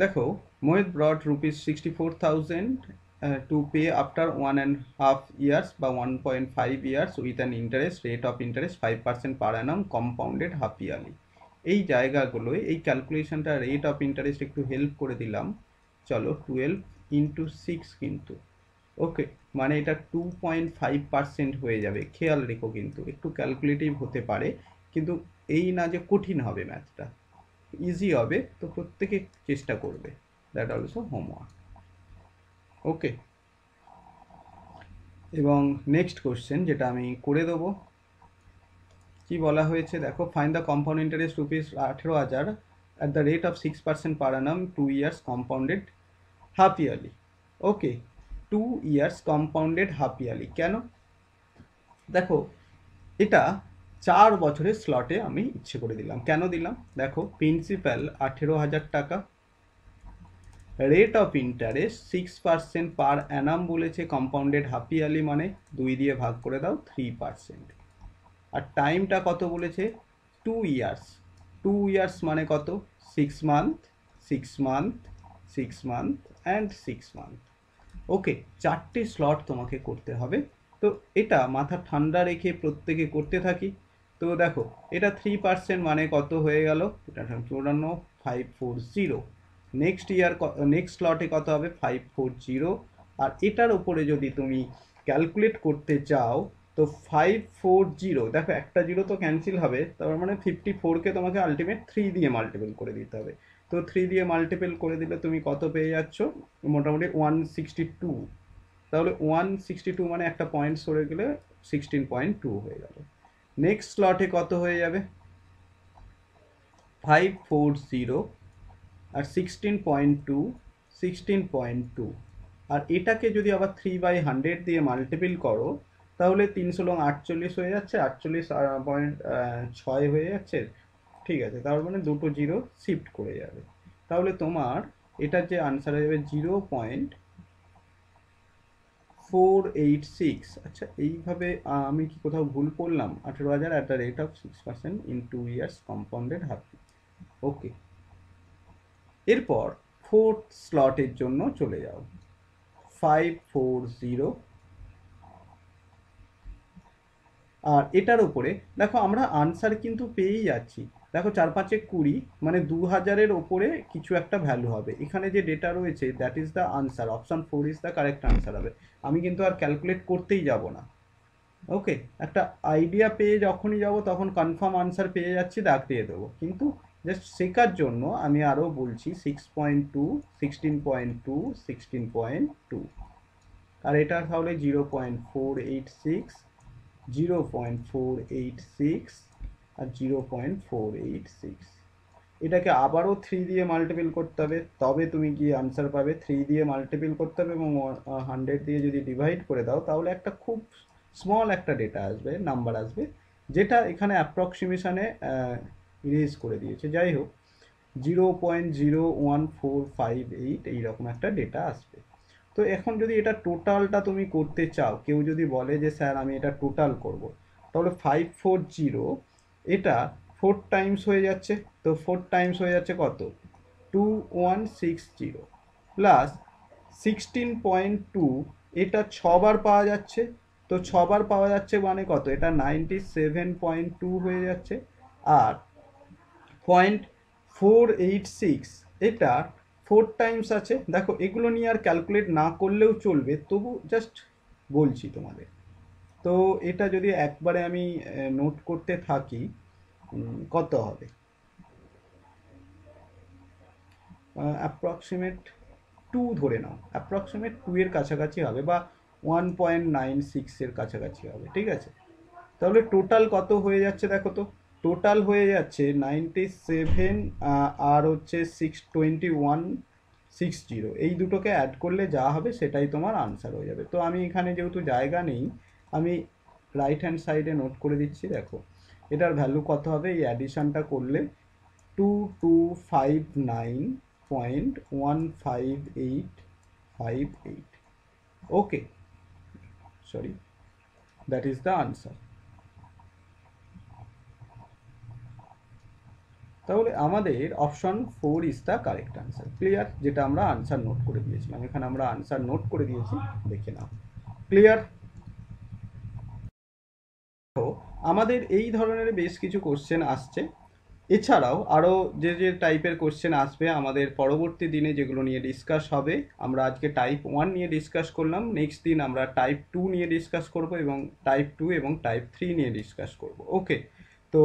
দেখো, মোহিত brought rupees 64,000 to pay after 1.5 years বা 1.5 years with an interest rate of interest 5% per annum compounded half yearly। এই জায়গাগুলোয় এই ক্যালকুলেশনটা রেট অফ ইন্টারেস্ট একটু হেল্প করে দিলাম। চলো 12 ইন্টু 6 কিন্তু, ওকে, মানে এটা 2.5% হয়ে যাবে। খেয়াল রেখো কিন্তু একটু ক্যালকুলেটিভ হতে পারে, কিন্তু এই না যে কঠিন হবে ম্যাথটা, ইজি হবে, তো প্রত্যেকে চেষ্টা করবে। দ্যাট অলসো হোমওয়ার্ক, ওকে। এবং নেক্সট কোশ্চেন যেটা আমি করে দেবো, কি বলা হয়েছে দেখো, find the compound interest rupees 18,000 at the rate of 6% per Anam 2 years compounded half yearly. Okay, 2 years compounded half yearly কেন? দেখো, এটা 4 বছরের স্লটে আমি ইচ্ছে করে দিলাম। কেন দিলাম? দেখো, প্রিন্সিপাল 18,000 টাকা, রেট অফ ইন্টারেস্ট 6% পার অ্যানাম বলেছে, কম্পাউন্ডেড হাফ ইয়ারলি মানে 2 দিয়ে ভাগ করে দাও 3%। আর টাইমটা কত বলেছে? 2 ইয়ার্স। 2 ইয়ার্স মানে কত? 6 month, 6 month, 6 month and 6 month. Okay, 4টে স্লট তোমাকে করতে হবে। তো এটা মাথা ঠান্ডা রেখে প্রত্যেকে করতে থাকি। তো দেখো, এটা 3% মানে কত হয়ে গেল? এটা 540। নেক্সট ইয়ার নেক্সট স্লটে কত হবে? 540। আর এটার উপরে যদি তুমি ক্যালকুলেট করতে চাও, তো 540, দেখো একটা জিরো তো ক্যান্সেল হবে, তার মানে 54কে তোমাকে আলটিমেট 3 দিয়ে মাল্টিপল করে দিতে হবে। তো 3 দিয়ে মাল্টিপল করে দিলে তুমি কত পেয়ে যাচ্ছ? মোটামুটি 162। তাহলে 162 মানে একটা পয়েন্ট সরে গেলে 16.2 হয়ে গেল। নেক্সট স্লটে কত হয়ে যাবে? 540 আর 16.2, 16.2। আর এটাকে যদি আবার 3/100 দিয়ে মাল্টিপল করো, তাহলে 300 48 হয়ে যাচ্ছে, 48.6 হয়ে যাচ্ছে। ঠিক আছে, তার মানে দুটো জিরো শিফট করে যাবে। তাহলে তোমার এটার যে আনসার হয়ে যাবে 0.486। আচ্ছা, এইভাবে আমি কি কোথাও ভুল করলাম? 18,000 at the rate of 6% in 2 years compounded half. Okay, এরপর ফোর্থ স্লটের জন্য চলে যাও। 540, আর এটার উপরে দেখো আমরা আনসার কিন্তু পেয়েই যাচ্ছি। দেখো 4 5 20 মানে 2000-এর ওপরে কিছু একটা ভ্যালু হবে। এখানে যে ডেটা রয়েছে that is the answer, option 4 is the correct answer হবে। আমি কিন্তু আর ক্যালকুলেট করতেই যাব না। ওকে, একটা আইডিয়া পেয়ে যখনই যাব তখন কনফার্ম আনসার পেয়ে যাচ্ছি, দাগ দিয়ে দেবো। কিন্তু জাস্ট শেখার জন্য আমি আরও বলছি 6.2, 16.2, 16.2। আর এটা তাহলে 0.486, 0.486 আর 0.486। এটাকে আবারও 3 দিয়ে মাল্টিপল করতে হবে, তবে তুমি কি আনসার পাবে। 3 দিয়ে মাল্টিপল করতে হবে এবং 100 দিয়ে যদি ডিভাইড করে দাও, তাহলে একটা খুব স্মল একটা ডেটা আসবে, নাম্বার আসবে, যেটা এখানে অ্যাপ্রক্সিমেশনে ইরেজ করে দিয়েছে। যাই হোক, 0.01458 এইরকম একটা ডেটা আসবে। তো এখন যদি এটা টোটালটা তুমি করতে চাও, কেউ যদি বলে যে স্যার আমি এটা টোটাল করব, তাহলে 540 এটা 4 টাইমস হয়ে যাচ্ছে। তো 4 টাইমস হয়ে যাচ্ছে কত? 2160 প্লাস 16.2, এটা 6বার পাওয়া যাচ্ছে। তো 6বার পাওয়া যাচ্ছে মানে কত? এটা 97.2 হয়ে যাচ্ছে। আর 0.486 এটা 4 টাইমস আছে। দেখো, এগুলো নিয়ে আর ক্যালকুলেট না করলেও চলবে, তবু জাস্ট বলছি তোমাদের। তো এটা যদি একবারে আমি নোট করতে থাকি, কত হবে? অ্যাপ্রক্সিমেট 2 ধরে নাও, অ্যাপ্রক্সিমেট 2 এর কাছাকাছি হবে, বা 1.96 এর কাছাকাছি হবে। ঠিক আছে, তাহলে টোটাল কত হয়ে যাচ্ছে দেখো তো। টোটাল হয়ে যাচ্ছে 97, আর হচ্ছে 62160। এই দুটোকে অ্যাড করলে যা হবে সেটাই তোমার আনসার হয়ে যাবে। তো আমি এখানে যেহেতু জায়গা নেই, আমি রাইট হ্যান্ড সাইডে নোট করে দিচ্ছি। দেখো, এটার ভ্যালু কত হবে এই অ্যাডিশনটা করলে? 2259.158 58. Okay, sorry, that is the answer. তাহলে আমাদের option 4 is the correct answer. Clear? যেটা আমরা আনসার নোট করে দিয়েছিলাম, এখানে আমরা আনসার নোট করে দিয়েছি, দেখে নাও। ক্লিয়ার? তো আমাদের এই ধরনের বেশ কিছু কোশ্চেন আসছে, এছাড়াও আরও যে যে টাইপের কোশ্চেন আসবে আমাদের পরবর্তী দিনে, যেগুলো নিয়ে ডিসকাস হবে। আমরা আজকে টাইপ 1 নিয়ে ডিসকাস করলাম, নেক্সট দিন আমরা টাইপ 2 নিয়ে ডিসকাস করব, এবং টাইপ 2 এবং টাইপ 3 নিয়ে ডিসকাস করব। ওকে, তো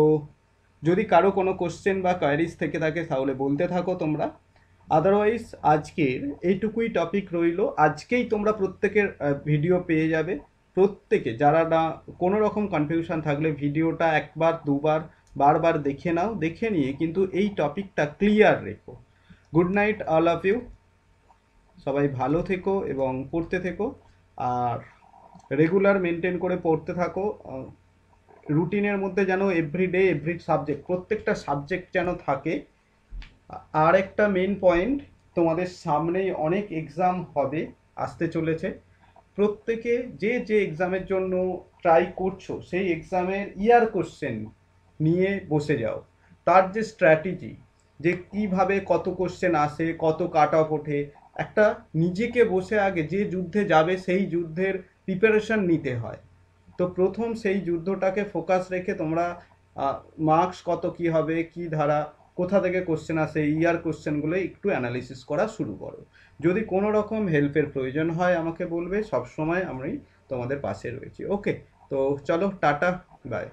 যদি কারো কোনো কোশ্চেন বা কোয়ারিজ থেকে থাকে তাহলে বলতে থাকো তোমরা। আদারওয়াইজ আজকের এইটুকুই টপিক রইল। আজকেই তোমরা প্রত্যেকের ভিডিও পেয়ে যাবে। প্রত্যেকে যারা না কোনো রকম কনফিউশন থাকলে ভিডিওটা একবার দুবার বারবার দেখে নাও, দেখে নিয়ে কিন্তু এই টপিকটা ক্লিয়ার রেখো। Good night all of you. সবাই ভালো থেকো এবং পড়তে থেকো, আর রেগুলার মেনটেন করে পড়তে থাকো। রুটিনের মধ্যে যেন এভরিডে এভরি সাবজেক্ট, প্রত্যেকটা সাবজেক্ট যেন থাকে। আর একটা মেন পয়েন্ট, তোমাদের সামনেই অনেক এক্সাম হবে, আসতে চলেছে। প্রত্যেকে যে যে এক্সামের জন্য ট্রাই করছো সেই এক্সামের ইয়ার কোশ্চেন নিয়ে বসে যাও। তার যে স্ট্র্যাটেজি, যে কিভাবে কত কোশ্চেন আসে, কত কাট অফ ওঠে, একটা নিজেকে বসে আগে যে যুদ্ধে যাবে সেই যুদ্ধের প্রিপারেশন নিতে হয়। তো প্রথম সেই যুদ্ধটাকে ফোকাস রেখে তোমরা মার্কস কত কি হবে, কি ধারা, কোথা থেকে কোশ্চেন আসে, ইয়ার কোশ্চেনগুলো একটু অ্যানালিসিস করা শুরু করো। যদি কোনো রকম হেল্পের প্রয়োজন হয় আমাকে বলবে, সব সময় আমি তোমাদের পাশে রয়েছি। ওকে, তো চলো টাটা, বাই।